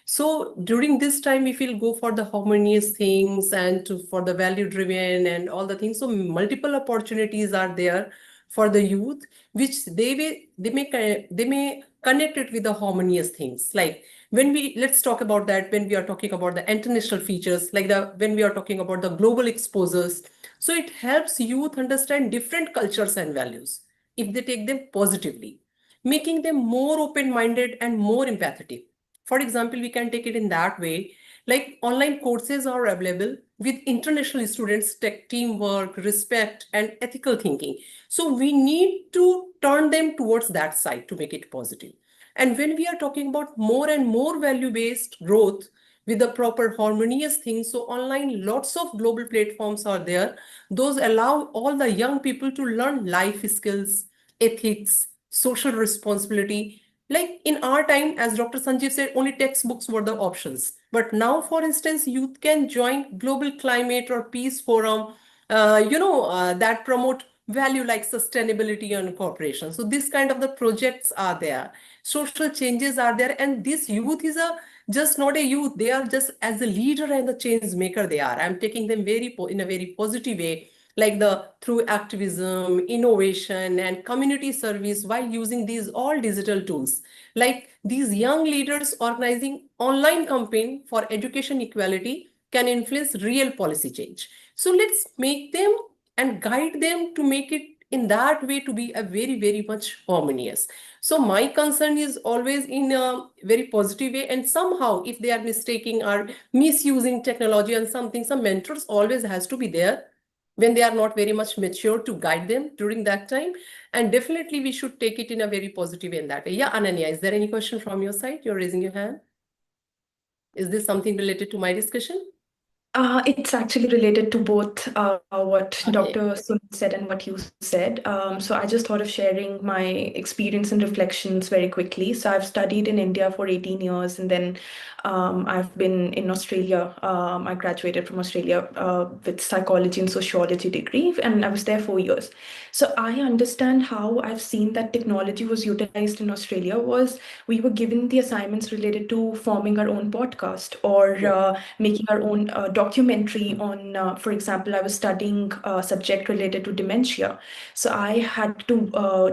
So during this time, if we'll go for the harmonious things and for the value driven and all the things, so multiple opportunities are there for the youth, which they may connect it with the harmonious things. Like let's talk about that when we are talking about the international features, like when we are talking about the global exposures. So it helps youth understand different cultures and values if they take them positively, making them more open-minded and more empathetic. For example, we can take it in that way, like online courses are available with international students, tech teamwork, respect, and ethical thinking. So we need to turn them towards that side to make it positive. And when we are talking about more and more value-based growth with the proper harmonious things, so online, lots of global platforms are there. Those allow all the young people to learn life skills, ethics, social responsibility, Like in our time, as Dr. Sanjeev said, only textbooks were the options. But now, for instance, youth can join global climate or peace forum, that promote value like sustainability and cooperation. So this kind of the projects are there. Social changes are there. And this youth is just not a youth. They are just as a leader and the change maker they are. I'm taking them in a very positive way, like through activism, innovation, and community service while using these all digital tools. Like these young leaders organizing online campaign for education equality can influence real policy change. So let's make them and guide them to make it in that way to be a very, very much harmonious. So my concern is always in a very positive way. And somehow, if they are mistaking or misusing technology and something, some mentors always has to be there when they are not very much mature to guide them during that time. And definitely we should take it in a very positive way in that way. Yeah, Ananya, is there any question from your side? You're raising your hand. Is this something related to my discussion? It's actually related to both what Okay. Dr. Sun said and what you said. So I just thought of sharing my experience and reflections very quickly. So I've studied in India for 18 years, and then I've been in Australia. I graduated from Australia with psychology and sociology degree, and I was there 4 years. So I understand how I've seen that technology was utilized in Australia was we were given the assignments related to forming our own podcast or making our own documentary on, for example, I was studying a subject related to dementia. So I had to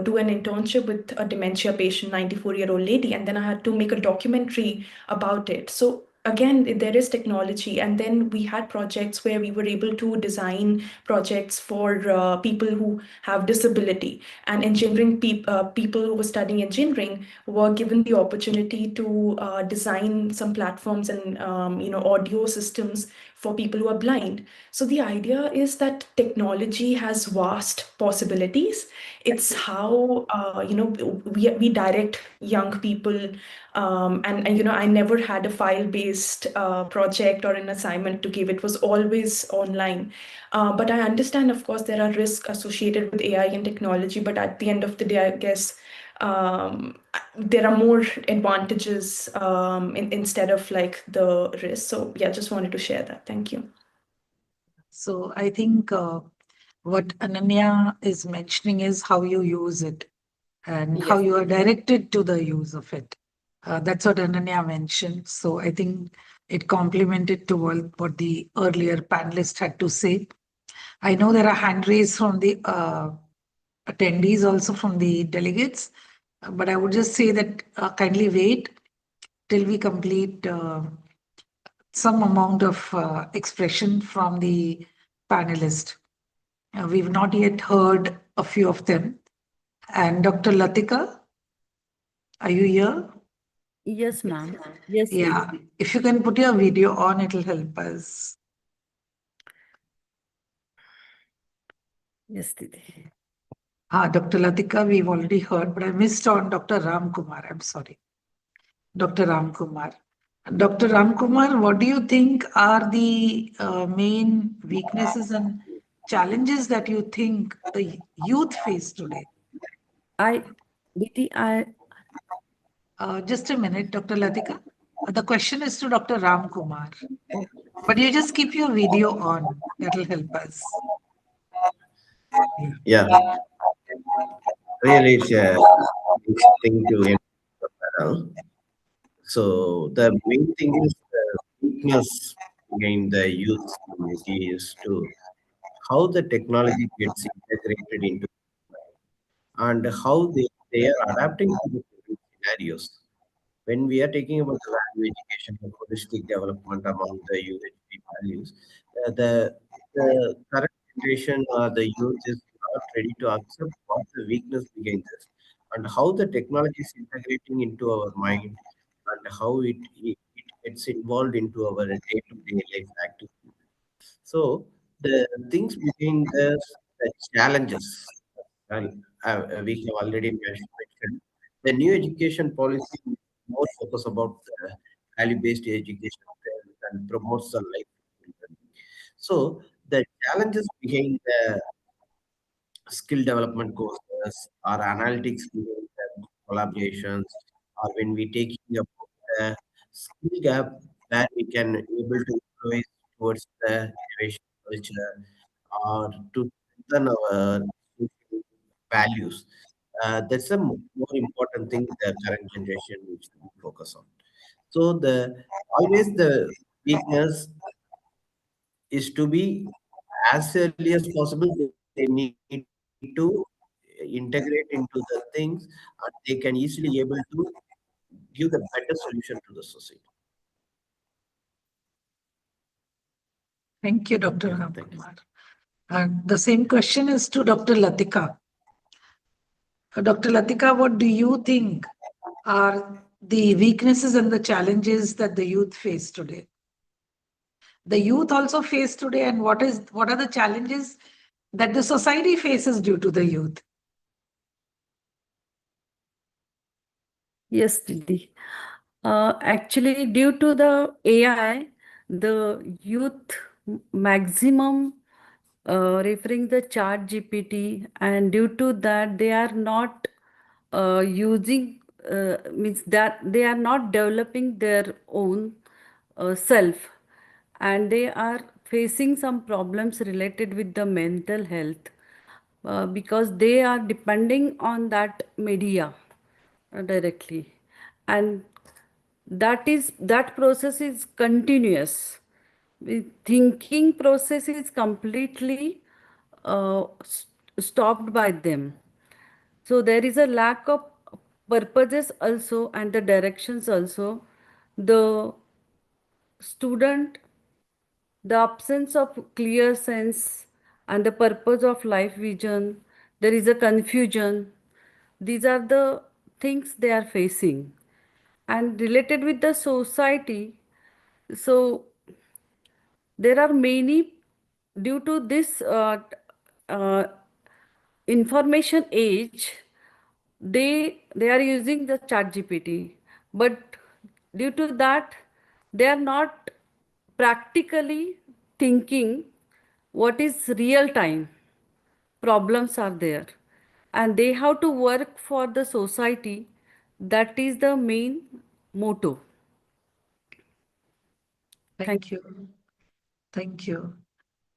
do an internship with a dementia patient, 94-year-old lady, and then I had to make a documentary about it. So again, there is technology. And then we had projects where we were able to design projects for people who have disability. And engineering people who were studying engineering were given the opportunity to design some platforms and audio systems for people who are blind. So the idea is that technology has vast possibilities. It's how we direct young people, and I never had a file-based project or an assignment to give. It was always online. But I understand, of course, there are risks associated with AI and technology. But at the end of the day, I guess there are more advantages instead of like the risk. So yeah, just wanted to share that. Thank you. So I think what Ananya is mentioning is how you use it and how Yes. you are directed to the use of it. That's what Ananya mentioned. So I think it complemented to what the earlier panelist had to say. I know there are hand raised from the attendees, also from the delegates, but I would just say that kindly wait till we complete some amount of expression from the panelist. We've not yet heard a few of them. And Dr. Latika, are you here? Yes, ma'am. Yes, Yeah, if you can put your video on, it'll help us. yes, Didi. Dr. Latika, we've already heard, but I missed on Dr. Ram Kumar. I'm sorry. Dr. Ram Kumar. Dr. Ram Kumar, what do you think are the main weaknesses and challenges that you think the youth face today? Didi, Just a minute, Dr. Latika. The question is to Dr. Ram Kumar. But you just keep your video on. That'll help us. Yeah, really, it's a nice thing to end the panel. So the main thing is the weakness behind the youth community is to how the technology gets integrated into and how they are adapting to the different scenarios. When we are talking about the value education and holistic development among the UHP values, the current generation or the youth is not ready to accept what the weakness behind this and how the technology is integrating into our mind and how it gets involved into our day-to-day life activity. So the things behind the challenges, and we have already mentioned, the new education policy is more focus about the value-based education and promotes the life. So the challenges behind the skill development courses or analytics, collaborations, or when we taking about the skill gap that we can able to improvise towards the innovation culture or to strengthen our social values. That's a more important thing the current generation needs to focus on. So the always the weakness is to be as early as possible. They need to integrate into the things, and they can easily able to give the better solution to the society. Thank you, Dr. Yeah, Ram thank you. Kumar. And the same question is to Dr. Latika. Dr. Latika, what do you think are the weaknesses and the challenges that the youth face today? The youth also face today, and what are the challenges that the society faces due to the youth? Yes, Didi. Actually, due to the AI, the youth maximum referring the chat GPT, and due to that, they are not using, means that they are not developing their own self, and they are facing some problems related with the mental health because they are depending on that media directly, and that process is continuous. The thinking process is completely stopped by them. So there is a lack of purposes also and the directions also. The student, the absence of clear sense and the purpose of life vision, there is a confusion. These are the things they are facing. And related with the society, so there are many, due to this uh, information age, they are using the chat GPT, but due to that they are not practically thinking what is real time problems are there, and they have to work for the society. That is the main motto. Thank you. Thank you.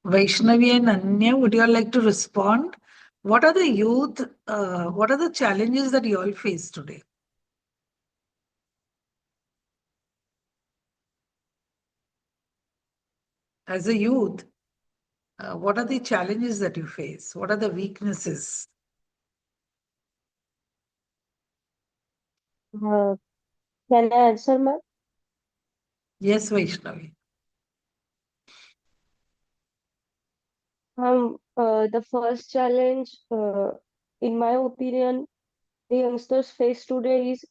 Vaishnavi and Anya, would you all like to respond? What are the youth, what are the challenges that you all face today? As a youth, what are the challenges that you face? What are the weaknesses? Can I answer, ma'am? Yes, Vaishnavi. The first challenge, in my opinion, the youngsters face today is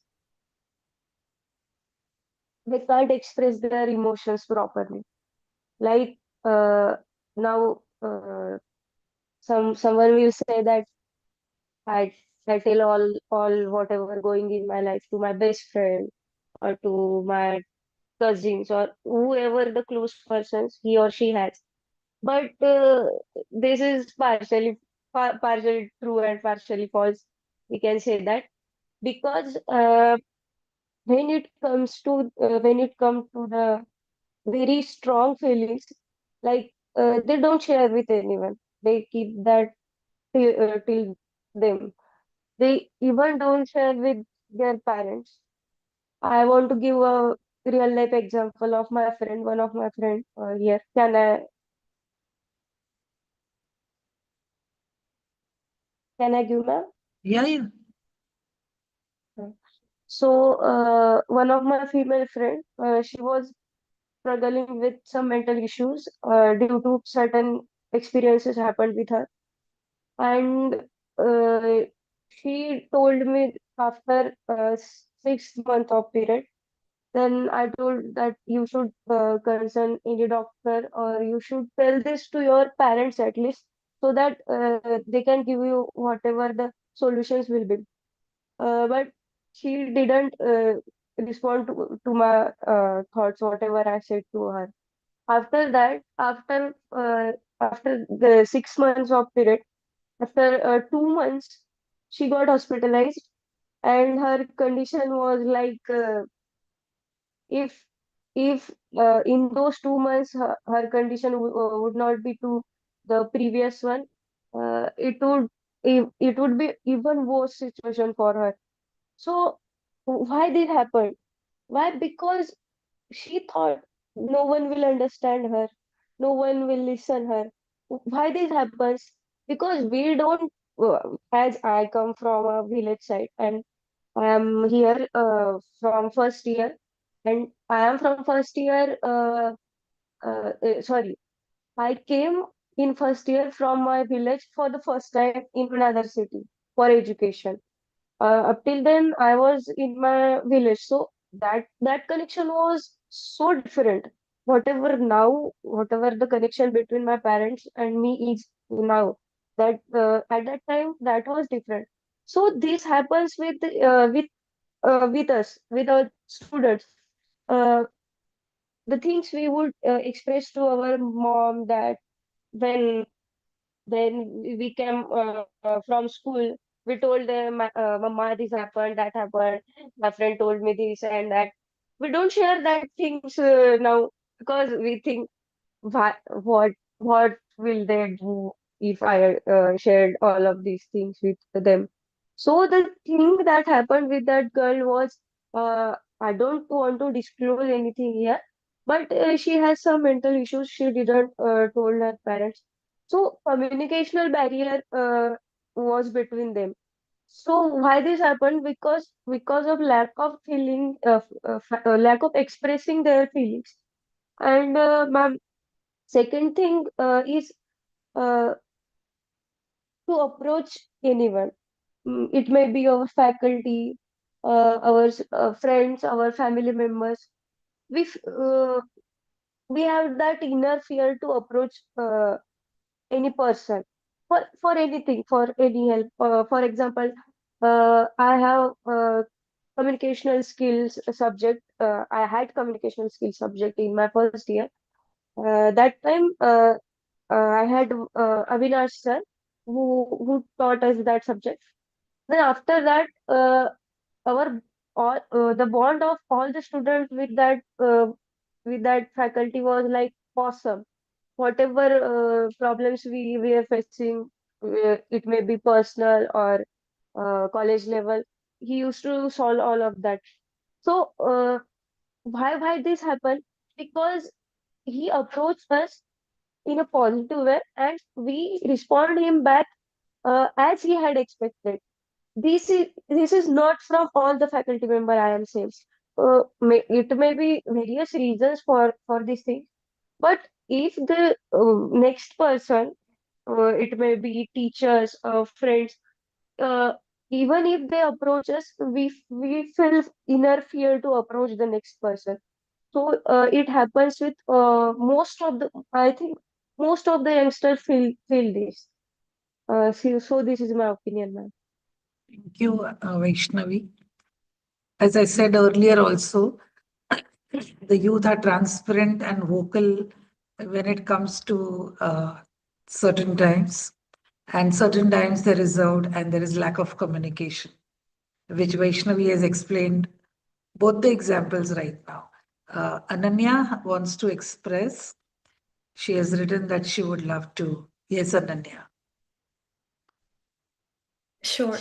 they can't express their emotions properly. Like now, someone will say that I I tell all whatever going in my life to my best friend or to my cousins or whoever the close persons he or she has. But this is partially true and partially false. We can say that because when it comes to the very strong feelings, like they don't share with anyone. They keep that till them. They even don't share with their parents. I want to give a real life example of my friend, one of my friend here. Can I give, ma'am? Yeah. So, one of my female friend, she was struggling with some mental issues due to certain experiences happened with her, and uh, she told me after 6 months of period. Then I told that you should consult any doctor or you should tell this to your parents at least so that they can give you whatever the solutions will be. But she didn't respond to my thoughts, whatever I said to her. After that, after the 6 months of period, after 2 months, she got hospitalized and her condition was like if if in those 2 months her condition would not be to the previous one, it would be even worse situation for her. So why did happen? Why? Because she thought no one will understand her, no one will listen her. Why this happens? Because we don't, as I come from a village side and I am here from first year, and I am from first year. Sorry, I came in first year from my village for the first time in another city for education. Up till then I was in my village, so that connection was so different. Whatever the connection between my parents and me is now, that at that time that was different. So this happens with us, with our students. uh, the things we would express to our mom, that when we came from school, we told them, Mama, this happened, that happened. My friend told me this and that. We don't share that things now, because we think, what will they do if I shared all of these things with them? So the thing that happened with that girl was, I don't want to disclose anything here, but she has some mental issues. She didn't told her parents. So communicational barrier was between them. So why this happened? Because of lack of lack of expressing their feelings. And my second thing is uh, to approach anyone. It may be our faculty, our friends, our family members. We f- uh, we have that inner fear to approach any person for anything, for any help. For example, I have communicational skills subject. I had communicational skills subject in my first year. That time, I had Avinash sir who taught us that subject. Then after that, our all the bond of all the students with that faculty was like awesome. Whatever problems we are facing, it may be personal or college level, he used to solve all of that. So why this happened? Because he approached us in a positive way, and we respond him back as he had expected. This is not from all the faculty member, I am saying. It may be various reasons for this thing, but if the next person, it may be teachers or friends, uh, even if they approach us, we feel inner fear to approach the next person. So it happens with most of the, I think most of the youngsters feel this. So this is my opinion, ma'am. Thank you, Vaishnavi. As I said earlier also, the youth are transparent and vocal when it comes to certain times, and certain times they're reserved and there is lack of communication, which Vaishnavi has explained both the examples right now. Ananya wants to express. She has written that she would love to. Yes, Ananya. Sure.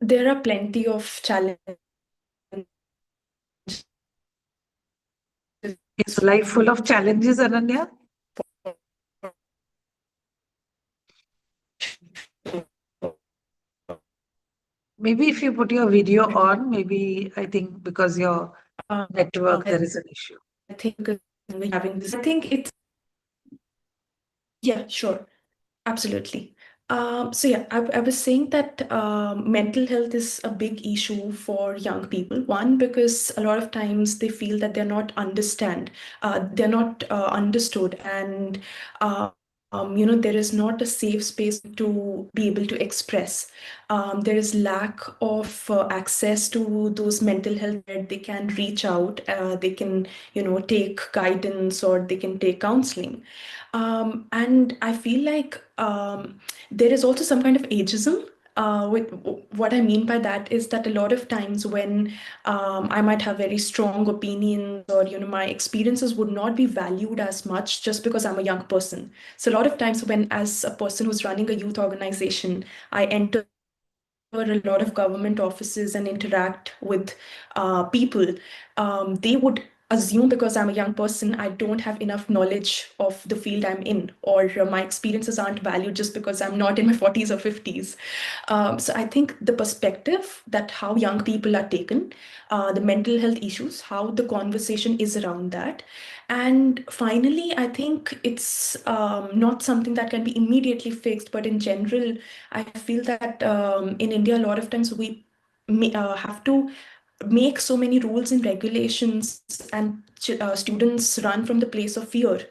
There are plenty of challenges. Is life full of challenges, Ananya? Maybe if you put your video on, maybe I think because your network, there is an issue. I think having this, I think it's, yeah, sure. Absolutely. So yeah, I was saying that mental health is a big issue for young people. One, because a lot of times they feel that they're not understood, and there is not a safe space to be able to express. There is lack of access to those mental health where they can reach out, they can, take guidance or they can take counseling. And I feel like there is also some kind of ageism What I mean by that is that a lot of times when I might have very strong opinions, or my experiences would not be valued as much just because I'm a young person. So a lot of times when, as a person who's running a youth organization, I enter a lot of government offices and interact with people, they would assume because I'm a young person, I don't have enough knowledge of the field I'm in, or my experiences aren't valued just because I'm not in my 40s or 50s. So I think the perspective that how young people are taken, the mental health issues, how the conversation is around that. And finally, I think it's not something that can be immediately fixed, but in general, I feel that in India, a lot of times we have to make so many rules and regulations, and students run from the place of fear,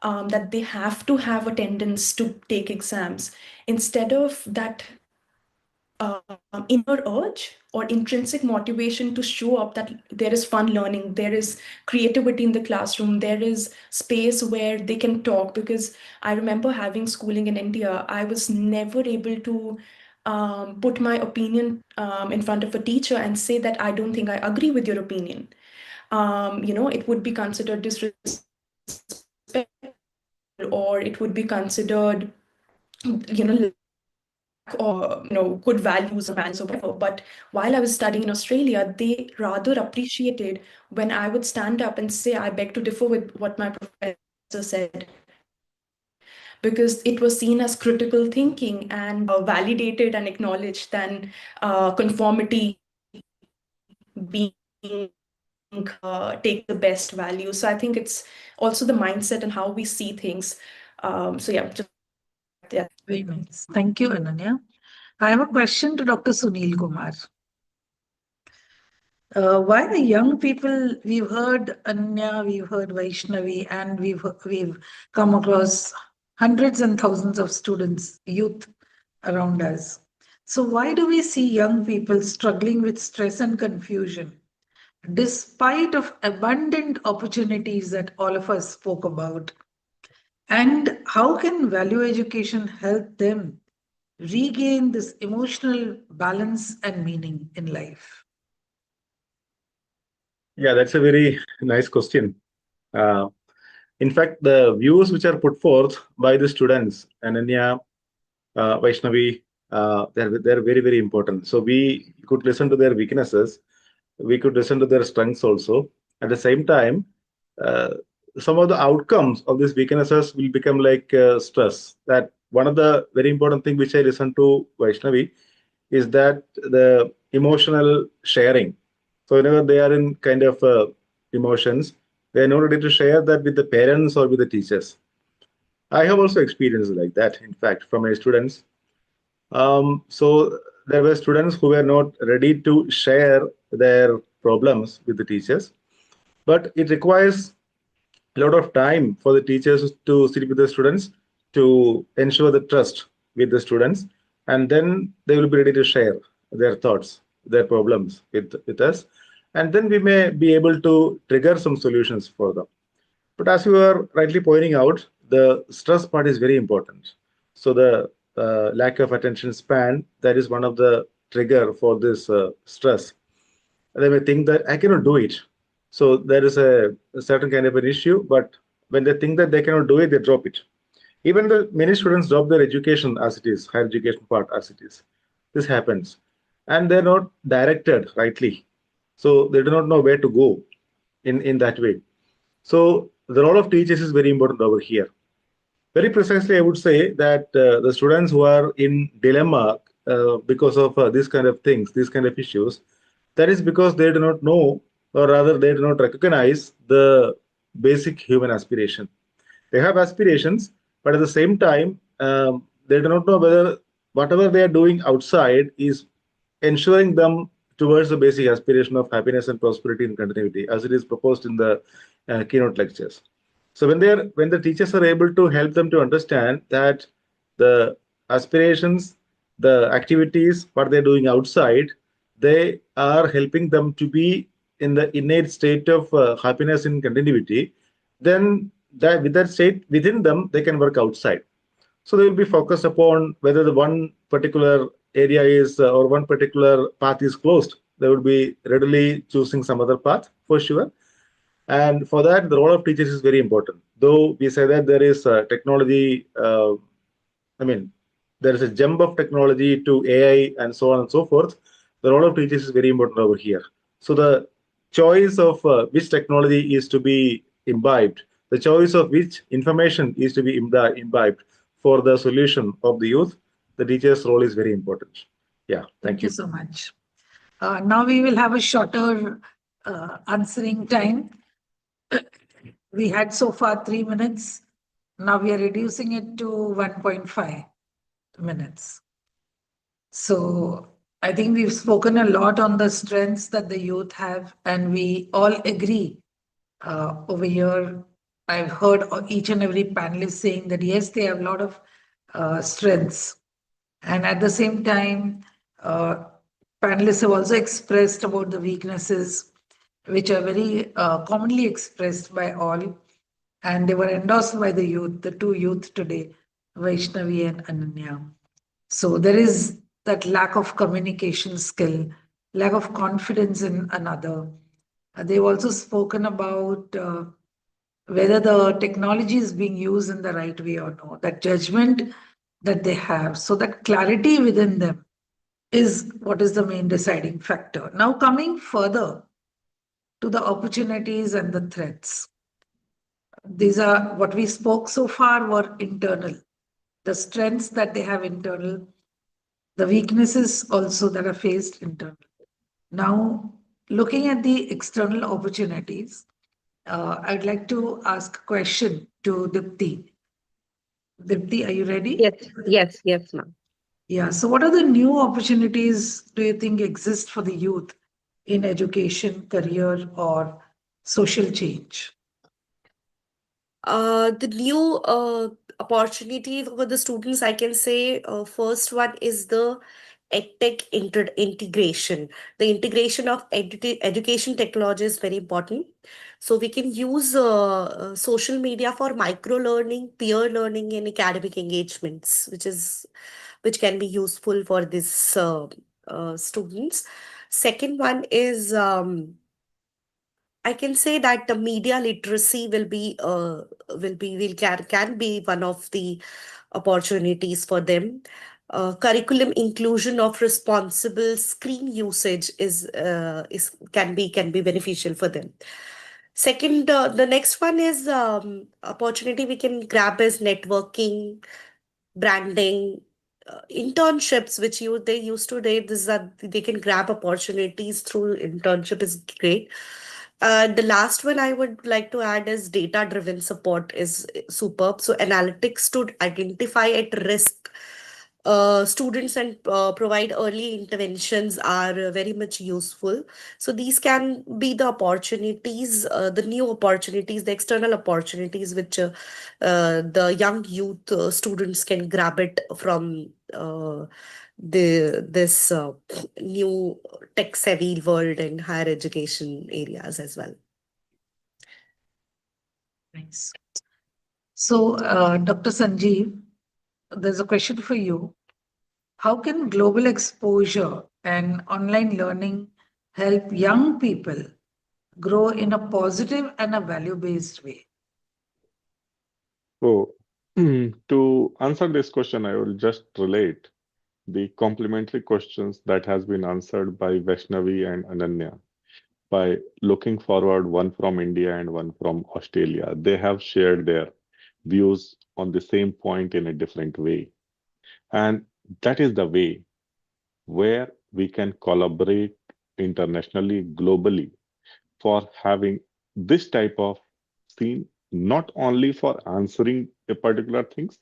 that they have to have attendance to take exams, instead of that inner urge or intrinsic motivation to show up that there is fun learning, there is creativity in the classroom, there is space where they can talk. Because I remember having schooling in India, I was never able to put my opinion in front of a teacher and say that I don't think I agree with your opinion. It would be considered disrespectful, or it would be considered, or good values or values or whatever. But while I was studying in Australia, they rather appreciated when I would stand up and say I beg to differ with what my professor said, because it was seen as critical thinking and validated and acknowledged than conformity being take the best value. So I think it's also the mindset and how we see things. So yeah. Very nice. Thank you, Ananya. I have a question to Dr. Sunil Kumar. Why the young people, we've heard Anya, we've heard Vaishnavi, and we've come across hundreds and thousands of students, youth around us. So why do we see young people struggling with stress and confusion, despite of abundant opportunities that all of us spoke about? And how can value education help them regain this emotional balance and meaning in life? Yeah, that's a very nice question. In fact, the views which are put forth by the students, Ananya, Vaishnavi, they're very, very important. So we could listen to their weaknesses, we could listen to their strengths also. At the same time, some of the outcomes of these weaknesses will become like stress. That one of the very important thing which I listen to Vaishnavi is that the emotional sharing. So whenever they are in kind of emotions, they are not ready to share that with the parents or with the teachers. I have also experienced like that, in fact, from my students. So there were students who were not ready to share their problems with the teachers, but it requires a lot of time for the teachers to sit with the students to ensure the trust with the students, and then they will be ready to share their thoughts, their problems with us, and then we may be able to trigger some solutions for them. But as you are rightly pointing out, the stress part is very important. So the lack of attention span, that is one of the trigger for this stress. They may think that I cannot do it. So there is a certain kind of an issue, but when they think that they cannot do it, they drop it. Even the many students drop their education as it is, higher education part as it is. This happens. And they're not directed rightly. So they do not know where to go in that way. So the role of teachers is very important over here. Very precisely, I would say that the students who are in dilemma because of these kind of things, these kind of issues, that is because they do not know, or rather they do not recognize the basic human aspiration. They have aspirations, but at the same time, they do not know whether whatever they are doing outside is ensuring them towards the basic aspiration of happiness and prosperity and continuity, as it is proposed in the keynote lectures. So when the teachers are able to help them to understand that the aspirations, the activities, what they're doing outside, they are helping them to be in the innate state of happiness and continuity, then that with that state within them, they can work outside. So they will be focused upon whether the one particular area is or one particular path is closed, they would be readily choosing some other path for sure. And for that, the role of teachers is very important. Though we say that there is technology, I mean, there is a jump of technology to AI and so on and so forth. The role of teachers is very important over here. So the choice of which technology is to be imbibed, the choice of which information is to be imbibed for the solution of the youth, the teacher's role is very important. Yeah, thank you. so much. Now we will have a shorter answering time. We had so far 3 minutes. Now we are reducing it to 1.5 minutes. So I think we've spoken a lot on the strengths that the youth have, and we all agree over here. I've heard each and every panelist saying that yes, they have a lot of strengths. And at the same time, panelists have also expressed about the weaknesses, which are very commonly expressed by all. And they were endorsed by the youth, the two youth today, Vaishnavi and Ananya. So there is that lack of communication skill, lack of confidence in another. They've also spoken about whether the technology is being used in the right way or not, that judgment that they have. So that clarity within them is what is the main deciding factor. Now coming further to the opportunities and the threats. These are what we spoke so far were internal. The strengths that they have internal, the weaknesses also that are faced internally. Now, looking at the external opportunities, I'd like to ask a question to Dipti. Dipti, are you ready? Yes, ma'am. Yeah. So, what are the new opportunities do you think exist for the youth in education, career, or social change? The new opportunity for the students, I can say, first one is the EdTech integration. The integration of education technology is very important. So we can use social media for micro learning, peer learning, and academic engagements, which can be useful for these students. Second one is I can say that the media literacy can be one of the opportunities for them. Curriculum inclusion of responsible screen usage can be beneficial for them. Second, the next one is opportunity we can grab is networking, branding, internships, which they used to they can grab opportunities through internship is great. The last one I would like to add is data-driven support is superb. So analytics to identify at risk students and provide early interventions are very much useful. So these can be the opportunities, the new opportunities, the external opportunities which the young youth students can grab it from this new tech-savvy world and higher education areas as well. Nice. So, Dr. Sanjeev, there's a question for you. How can global exposure and online learning help young people grow in a positive and a value-based way? So, to answer this question, I will just relate the complementary questions that has been answered by Vaishnavi and Ananya by looking forward, one from India and one from Australia. They have shared their views on the same point in a different way. And that is the way where we can collaborate internationally, globally, for having this type of scene, not only for answering a particular things,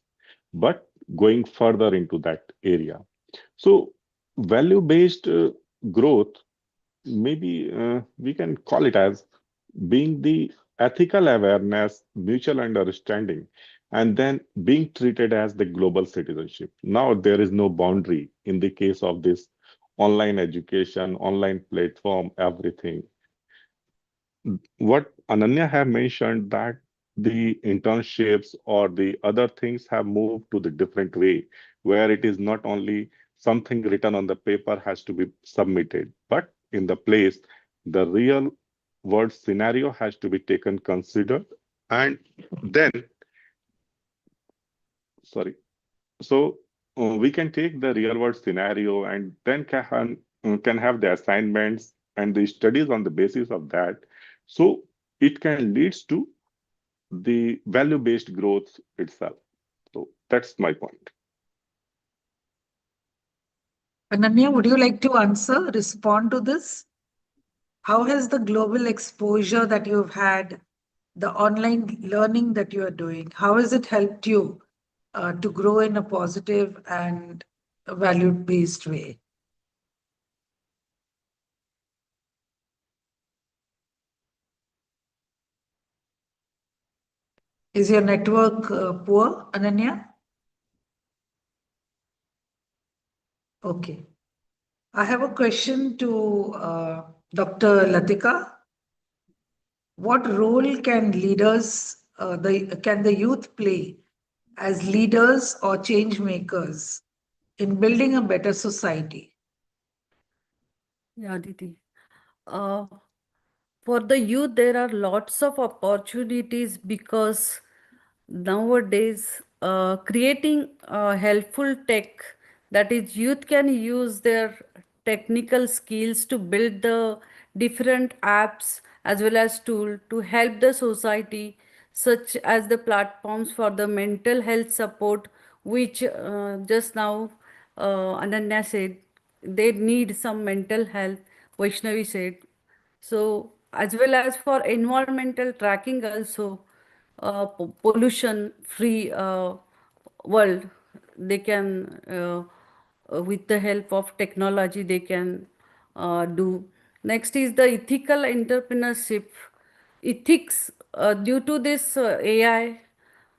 but going further into that area. So value-based growth, maybe we can call it as being the ethical awareness, mutual understanding, and then being treated as the global citizenship. Now there is no boundary in the case of this online education, online platform, everything. What Ananya have mentioned that the internships or the other things have moved to the different way, where it is not only something written on the paper has to be submitted, but in the place, the real world scenario has to be taken considered, and then, sorry, so we can take the real world scenario and then can have the assignments and the studies on the basis of that. So it can lead to the value-based growth itself. So that's my point. Ananya, would you like to respond to this? How has the global exposure that you've had, the online learning that you are doing, how has it helped you to grow in a positive and value-based way? Is your network poor, Ananya? Okay. I have a question to Dr. Latika. What role can can the youth play as leaders or change makers in building a better society? Yeah, Didi. For the youth, there are lots of opportunities because nowadays creating helpful tech, that is youth can use their technical skills to build the different apps as well as tool to help the society, such as the platforms for the mental health support, which just now Ananya said they need some mental health, Vaishnavi said. So as well as for environmental tracking also, pollution free world, they can with the help of technology they can do. Next is the ethical entrepreneurship. Ethics, due to this AI,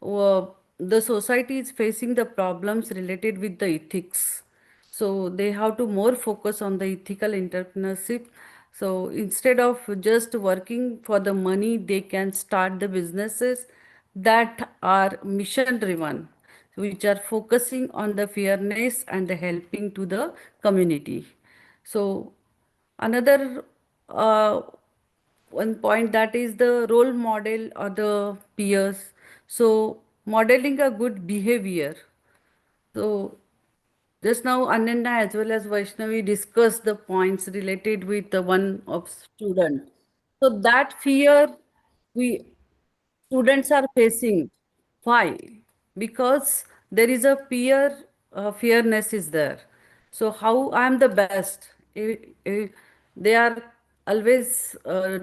the society is facing the problems related with the ethics. So they have to more focus on the ethical entrepreneurship. So instead of just working for the money, they can start the businesses that are mission driven, which are focusing on the fairness and the helping to the community. So another one point, that is the role model or the peers. So modeling a good behavior. So just now Ananda as well as Vaishnavi discussed the points related with the one of student. So that fear we students are facing. Why? Because there is a peer fearness is there. So how I am the best? They are always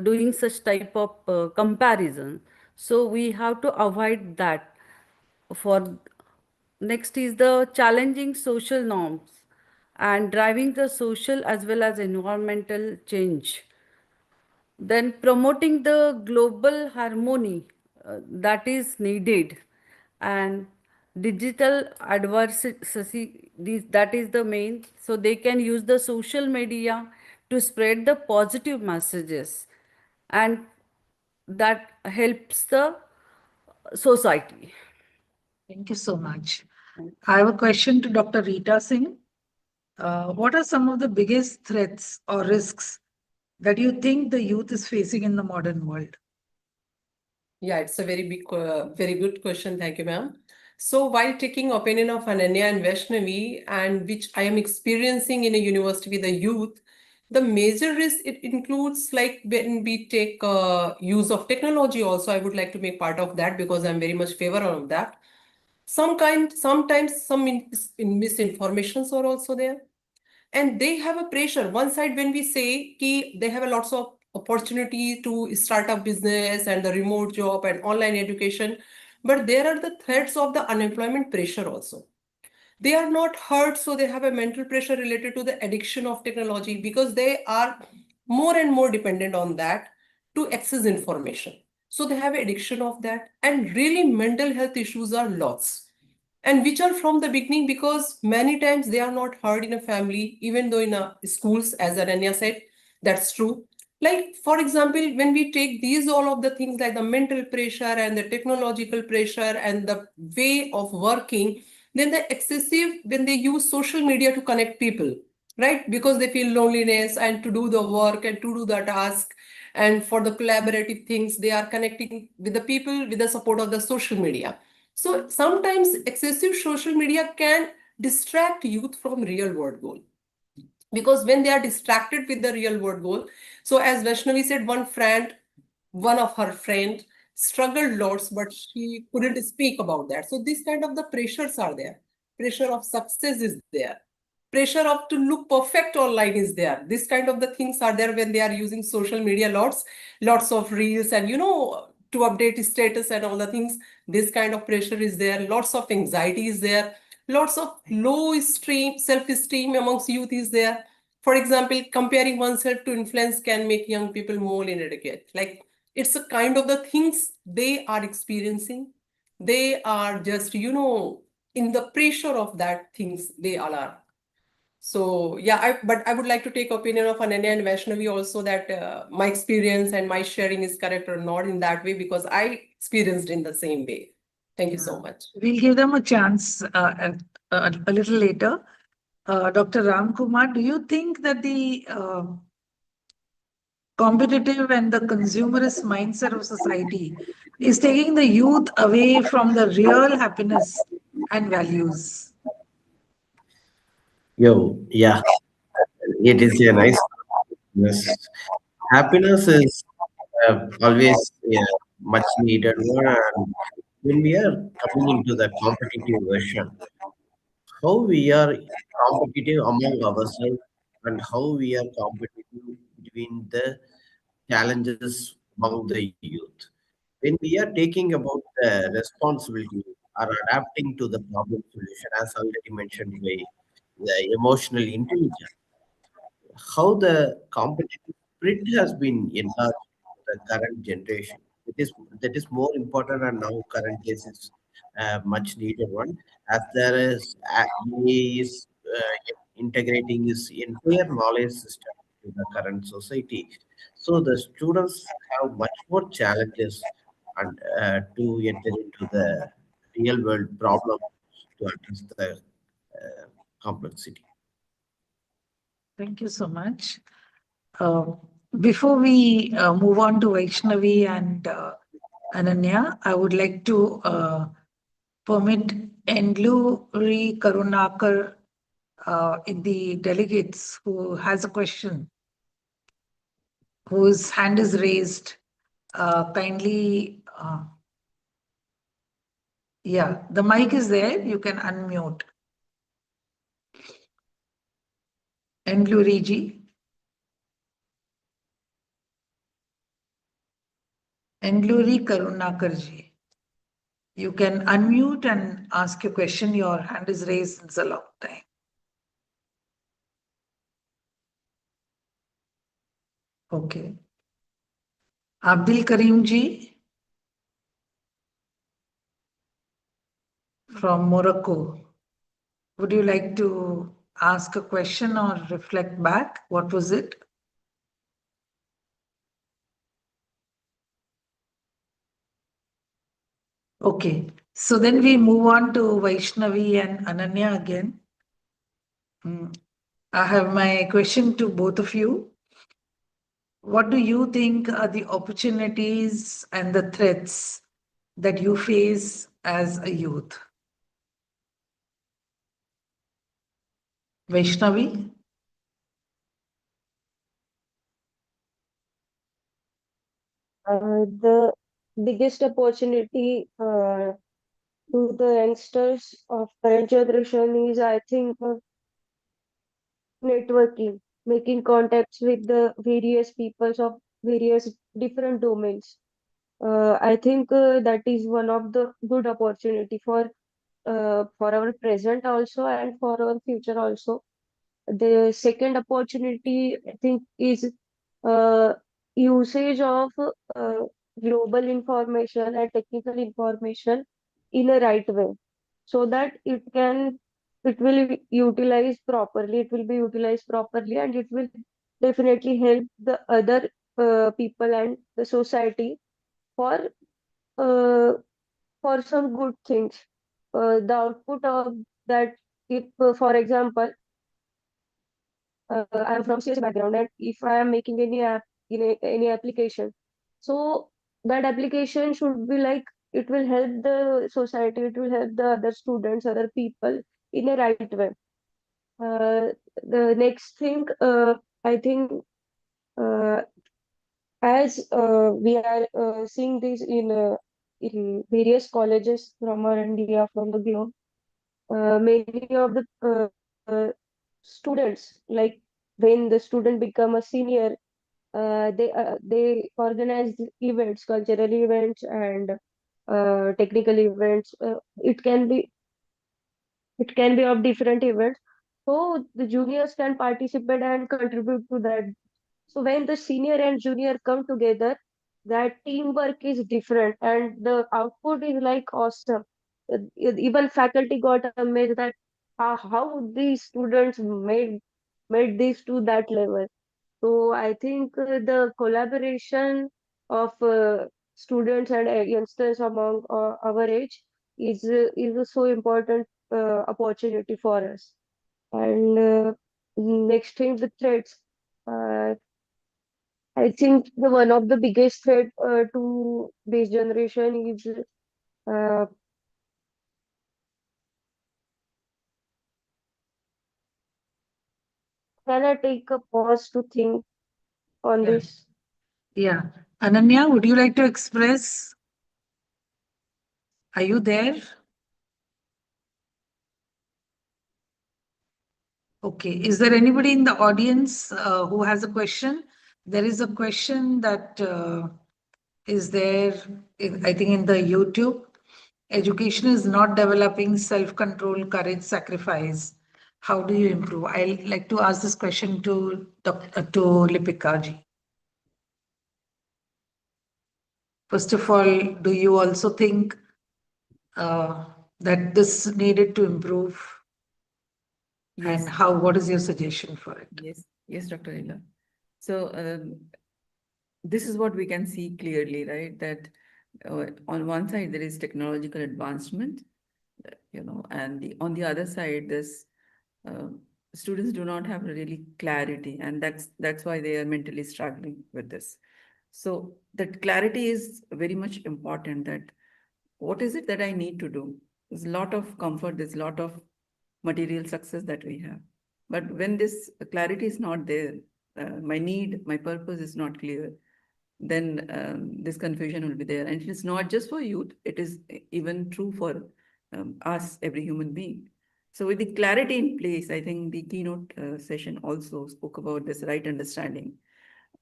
doing such type of comparison. So we have to avoid that. For next is the challenging social norms and driving the social as well as environmental change. Then promoting the global harmony that is needed, and digital advocacy, that is the main. So they can use the social media to spread the positive messages, and that helps the society. Thank you so much. I have a question to Dr. Rita Singh. What are some of the biggest threats or risks that you think the youth is facing in the modern world? Yeah, it's a very good question. Thank you, ma'am. So while taking opinion of Ananya and Vaishnavi, and which I am experiencing in a university with the youth, the major risk it includes, like when we take use of technology also, I would like to make part of that because I'm very much favor of that. Sometimes some misinformations are also there. And they have a pressure. One side, when we say ki they have a lots of opportunity to start up business and the remote job and online education, but there are the threats of the unemployment pressure also. They are not hurt, so they have a mental pressure related to the addiction of technology because they are more and more dependent on that to access information. So they have addiction of that, and really mental health issues are lots, and which are from the beginning because many times they are not heard in a family, even though in a schools, as Ananya said, that's true. Like, for example, when we take these all of the things like the mental pressure and the technological pressure and the way of working, Then when they use social media to connect people, right? Because they feel loneliness and to do the work and to do the task and for the collaborative things, they are connecting with the people with the support of the social media. So sometimes excessive social media can distract youth from real world goal. Because when they are distracted with the real world goal, so as Vaishnavi said, one of her friend struggled lots, but she couldn't speak about that. So this kind of the pressures are there. Pressure of success is there. Pressure of to look perfect online is there. This kind of the things are there when they are using social media lots of reels and to update status and all the things. This kind of pressure is there. Lots of anxiety is there. Lots of low self-esteem amongst youth is there. For example, comparing oneself to influence can make young people more inadequate. Like it's a kind of the things they are experiencing. They are just, in the pressure of that things they all are. So yeah, but I would like to take opinion of Ananya and Vaishnavi also that my experience and my sharing is correct or not in that way because I experienced in the same way. Thank you so much. We'll give them a chance a little later. Dr. Ram Kumar, do you think that the competitive and the consumerist mindset of society is taking the youth away from the real happiness and values? Yeah, it is a nice. Yes. Happiness is always a much needed one. And when we are coming into the competitive version, how we are competitive among ourselves and how we are competitive between the challenges among the youth. When we are taking about the responsibility or adapting to the problem solution, as already mentioned by the emotional intelligence, how the competitive spirit has been enlarged in the current generation. That is more important, and now current case is much needed one, as there is AI is integrating his entire knowledge system to the current society. So the students have much more challenges and to enter into the real world problem to address the complexity. Thank you so much. Uh, Before we move on to Vaishnavi and Ananya, I would like to permit Endluri Karunakar in the delegates who has a question, whose hand is raised. Kindly, yeah, the mic is there. You can unmute. Endluri ji. Endluri Karunakar ji. You can unmute and ask your question. Your hand is raised since a long time. Okay. Abdul Karim ji from Morocco. Would you like to ask a question or reflect back? What was it? Okay. So then we move on to Vaishnavi and Ananya again. I have my question to both of you. What do you think are the opportunities and the threats that you face as a youth? Vaishnavi? The biggest opportunity to the youngsters of current generation is, I think, networking, making contacts with the various peoples of various different domains. I think that is one of the good opportunity for our present also and for our future also. The second opportunity, I think, is uh, usage of global information and technical information in a right way, so that it will be utilized properly. It will be utilized properly, and it will definitely help the other people and the society for uh, for some good things. The output of that if, for example, I'm from CS background, and if I am making any app in any application, so that application should be like it will help the society, it will help the other students, other people in a right way. The next thing, I think, uh, as we are seeing this in various colleges from our India, from the globe, many of the students, like when the student become a senior, they organize events, cultural events, and technical events. It can be of different events, so the juniors can participate and contribute to that. So when the senior and junior come together, that teamwork is different and the output is like awesome. Even faculty got amazed that how these students made this to that level. So I think the collaboration of students and youngsters among our age is a so important opportunity for us. And next thing, the threats. Uh, I think the one of the biggest threat to this generation is uh, can I take a pause to think on Yeah. this? Yeah. Ananya, would you like to express? Are you there? Okay. Is there anybody in the audience who has a question? There is a question that is there, I think, in the YouTube. Education is not developing self-control, courage, sacrifice. How do you improve? I'd like to ask this question to Lipika ji. First of all, do you also think that this needed to improve? Yes. And how? What is your suggestion for it? Yes, Dr. Ella. So this is what we can see clearly, right? That on one side there is technological advancement, and on the other side, this students do not have really clarity, and that's why they are mentally struggling with this. So that clarity is very much important. That what is it that I need to do? There's a lot of comfort, there's a lot of material success that we have. But when this clarity is not there, my need, my purpose is not clear, then this confusion will be there. And it's not just for youth, it is even true for us, every human being. So with the clarity in place, I think the keynote session also spoke about this right understanding,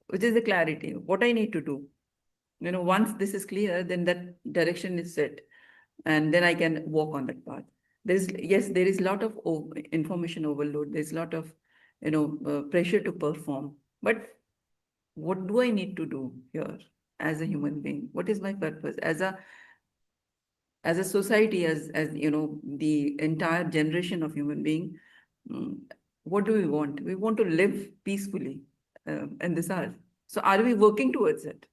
which is the clarity, what I need to do. Once this is clear, then that direction is set, and then I can walk on that path. There is a lot of information overload. There's a lot of, pressure to perform. But what do I need to do here as a human being? What is my purpose as a society, as the entire generation of human being? What do we want? We want to live peacefully in this earth. So are we working towards it?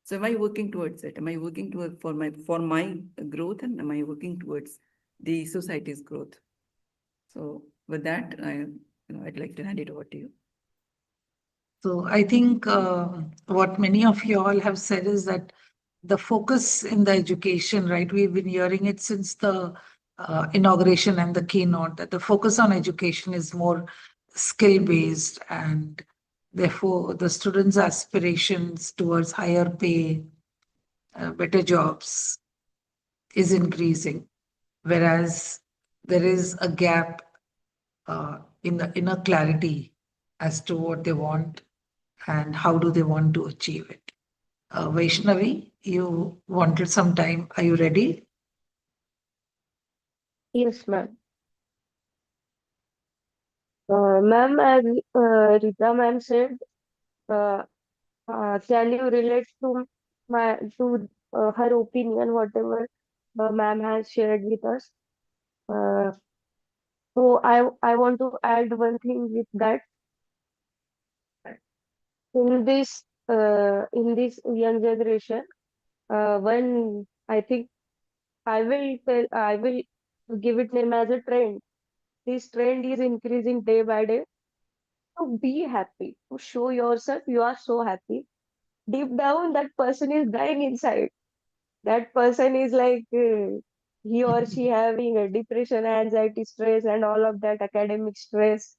So am I working towards it? Am I working towards for my growth, and am I working towards the society's growth? So with that, I'd like to hand it over to you. So I think what many of you all have said is that the focus in the education, right? We've been hearing it since the inauguration and the keynote, that the focus on education is more skill-based, and therefore the students' aspirations towards higher pay, better jobs is increasing, whereas there is a gap in the inner clarity as to what they want and how do they want to achieve it. Vaishnavi, you wanted some time. Are you ready? Yes, ma'am. Ma'am, as Rita ma'am said, uh, can you relate to her opinion, whatever ma'am has shared with us? Uh, so I want to add one thing with that. In this young generation, when I think I will to give it name as a trend. This trend is increasing day by day. So be happy, to show yourself you are so happy. Deep down, that person is dying inside. That person is like he or she having a depression, anxiety, stress, and all of that academic stress.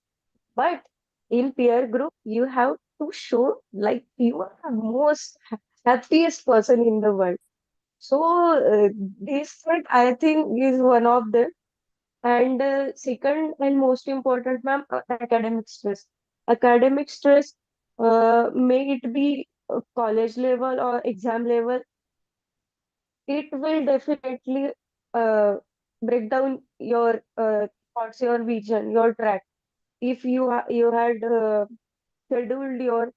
But in peer group, you have to show like you are the most happiest person in the world. So this thing I think is one of them. And second and most important, ma'am, academic stress. Academic stress, may it be college level or exam level, it will definitely uh, break down your thoughts, your vision, your track. If you had scheduled your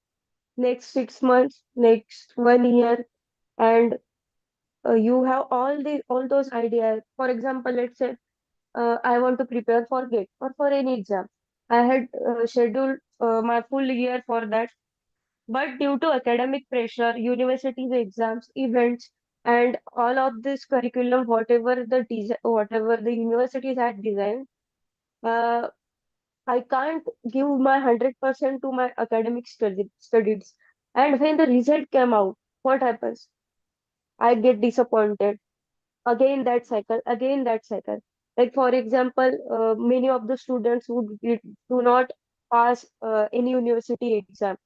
next 6 months, next 1 year, and you have all those ideas. For example, let's say I want to prepare for GATE or for any exam. I had scheduled my full year for that, but due to academic pressure, universities, exams, events, and all of this curriculum, whatever the universities had designed, uh, I can't give my 100% to my academic studies. And when the result came out, what happens? I get disappointed. Again that cycle. Like for example, many of the students who do not pass any university exam,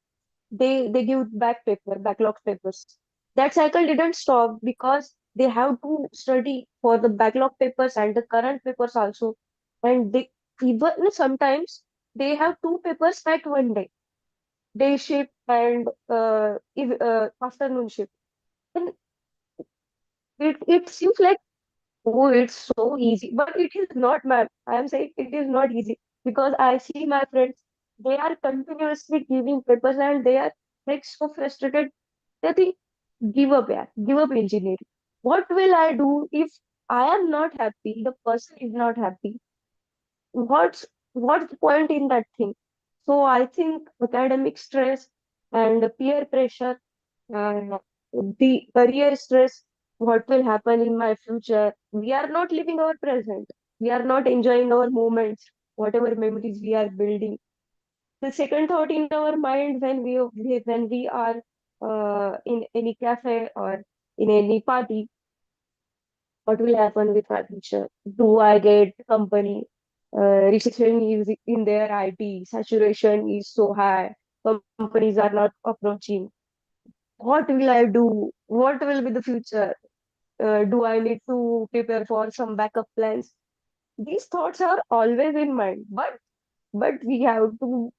they give backlog papers. That cycle didn't stop because they have to study for the backlog papers and the current papers also. And they even sometimes they have two papers at one day shift and afternoon shift. And it seems like, oh, it's so easy, but it is not, ma'am. I am saying it is not easy because I see my friends, they are continuously giving papers and they are like so frustrated. They think, give up engineering. What will I do if I am not happy? The person is not happy. What's the point in that thing? So I think academic stress and the peer pressure and the career stress, what will happen in my future? We are not living our present. We are not enjoying our moments, whatever memories we are building. The second thought in our mind when we are in any cafe or in any party, what will happen with my future? Do I get company? Recession is in their IT, saturation is so high, companies are not approaching. What will I do? What will be the future? Do I need to prepare for some backup plans? These thoughts are always in mind, but we have to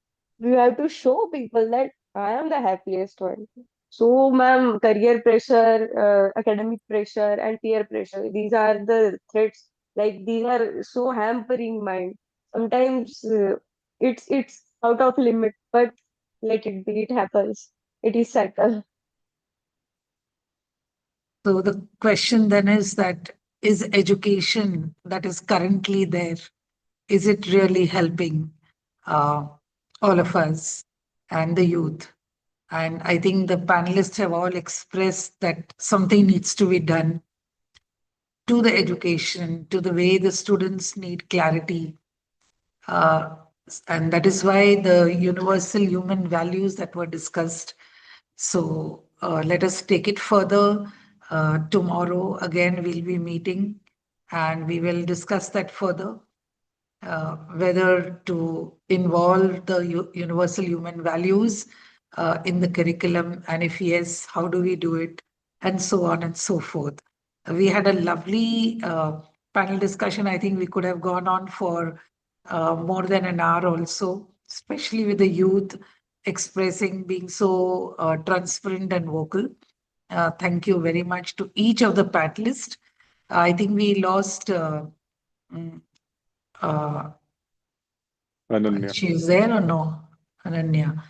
show people that I am the happiest one. So, ma'am, career pressure, academic pressure, and peer pressure, these are the threats. Like these are so hampering mind. Sometimes it's out of limit, but let it be. It happens. It is cycle. So the question then is that is education that is currently there, is it really helping uh, all of us and the youth? And I think the panelists have all expressed that something needs to be done to the education, to the way the students need clarity. Uh, and that is why the universal human values that were discussed. So let us take it further. Tomorrow, again, we'll be meeting and we will discuss that further. Whether to involve the universal human values in the curriculum, and if yes, how do we do it, and so on and so forth. We had a lovely panel discussion. I think we could have gone on for more than an hour also, especially with the youth expressing, being so transparent and vocal. Thank you very much to each of the panelists. I think we lost mm, uh, Ananya. she is there or no? Ananya.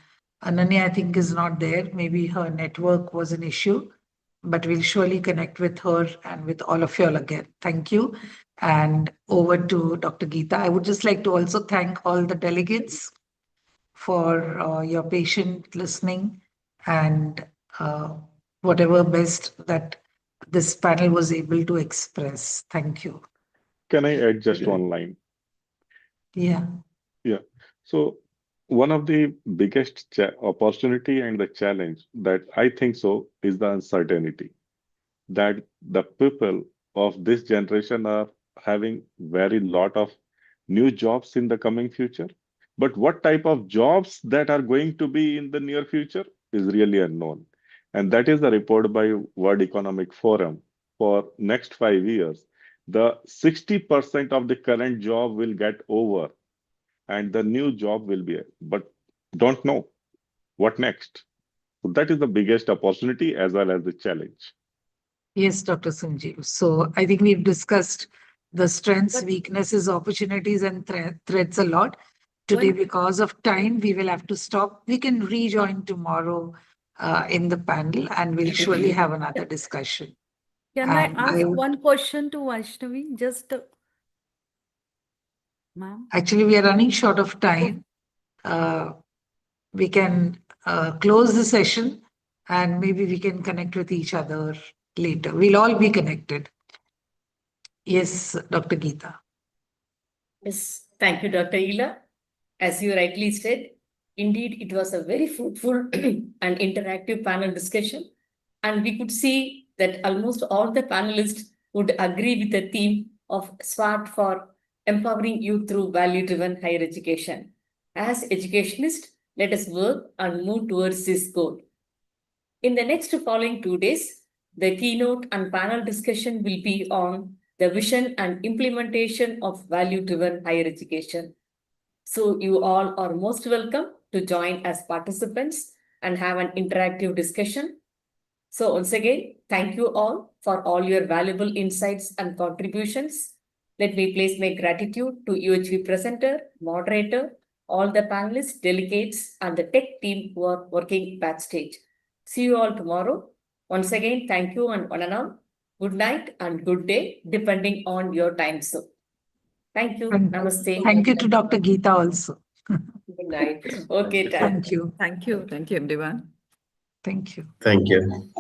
Ananya, I think, is not there. Maybe her network was an issue, but we'll surely connect with her and with all of you all again. Thank you. And over to Dr. Geeta. I would just like to also thank all the delegates for your patient listening and whatever best that this panel was able to express. Thank you. can I add just one line? Yeah. Yeah. So one of the biggest opportunity and the challenge that I think so is the uncertainty that the people of this generation are having very lot of new jobs in the coming future. But what type of jobs that are going to be in the near future is really unknown. And that is the report by World Economic Forum. For next 5 years, the 60% of the current job will get over and the new job will be, but don't know what next. So that is the biggest opportunity as well as the challenge. Yes, Dr. Sanjeev. So I think we've discussed the strengths, But- weaknesses, opportunities, and threats a lot. Today, One- because of time, we will have to stop. We can rejoin tomorrow in the panel and we'll surely have another discussion. Can I And ask would- one question to Vaishnavi? Just, ma'am. Actually, we are running short of time. We can close the session and maybe we can connect with each other later. We'll all be connected. Yes, Dr. Geeta. Yes, thank you, Dr. Ela. As you rightly said, indeed, it was a very fruitful and interactive panel discussion. And we could see that almost all the panelists would agree with the theme of SWAT for empowering youth through value-driven higher education. As educationists, let us work and move towards this goal. In the next following 2 days, the keynote and panel discussion will be on the vision and implementation of value-driven higher education. So you all are most welcome to join as participants and have an interactive discussion. So once again, thank you all for all your valuable insights and contributions. Let me place my gratitude to UHV presenter, moderator, all the panelists, delegates, and the tech team who are working backstage. See you all tomorrow. Once again, thank you and one and all. Good night and good day, depending on your time zone. Thank you. Namaste. Thank you to Dr. Geeta also. Good night. Okay, Thank you. Thank you. Thank you, everyone. Thank you. Thank you.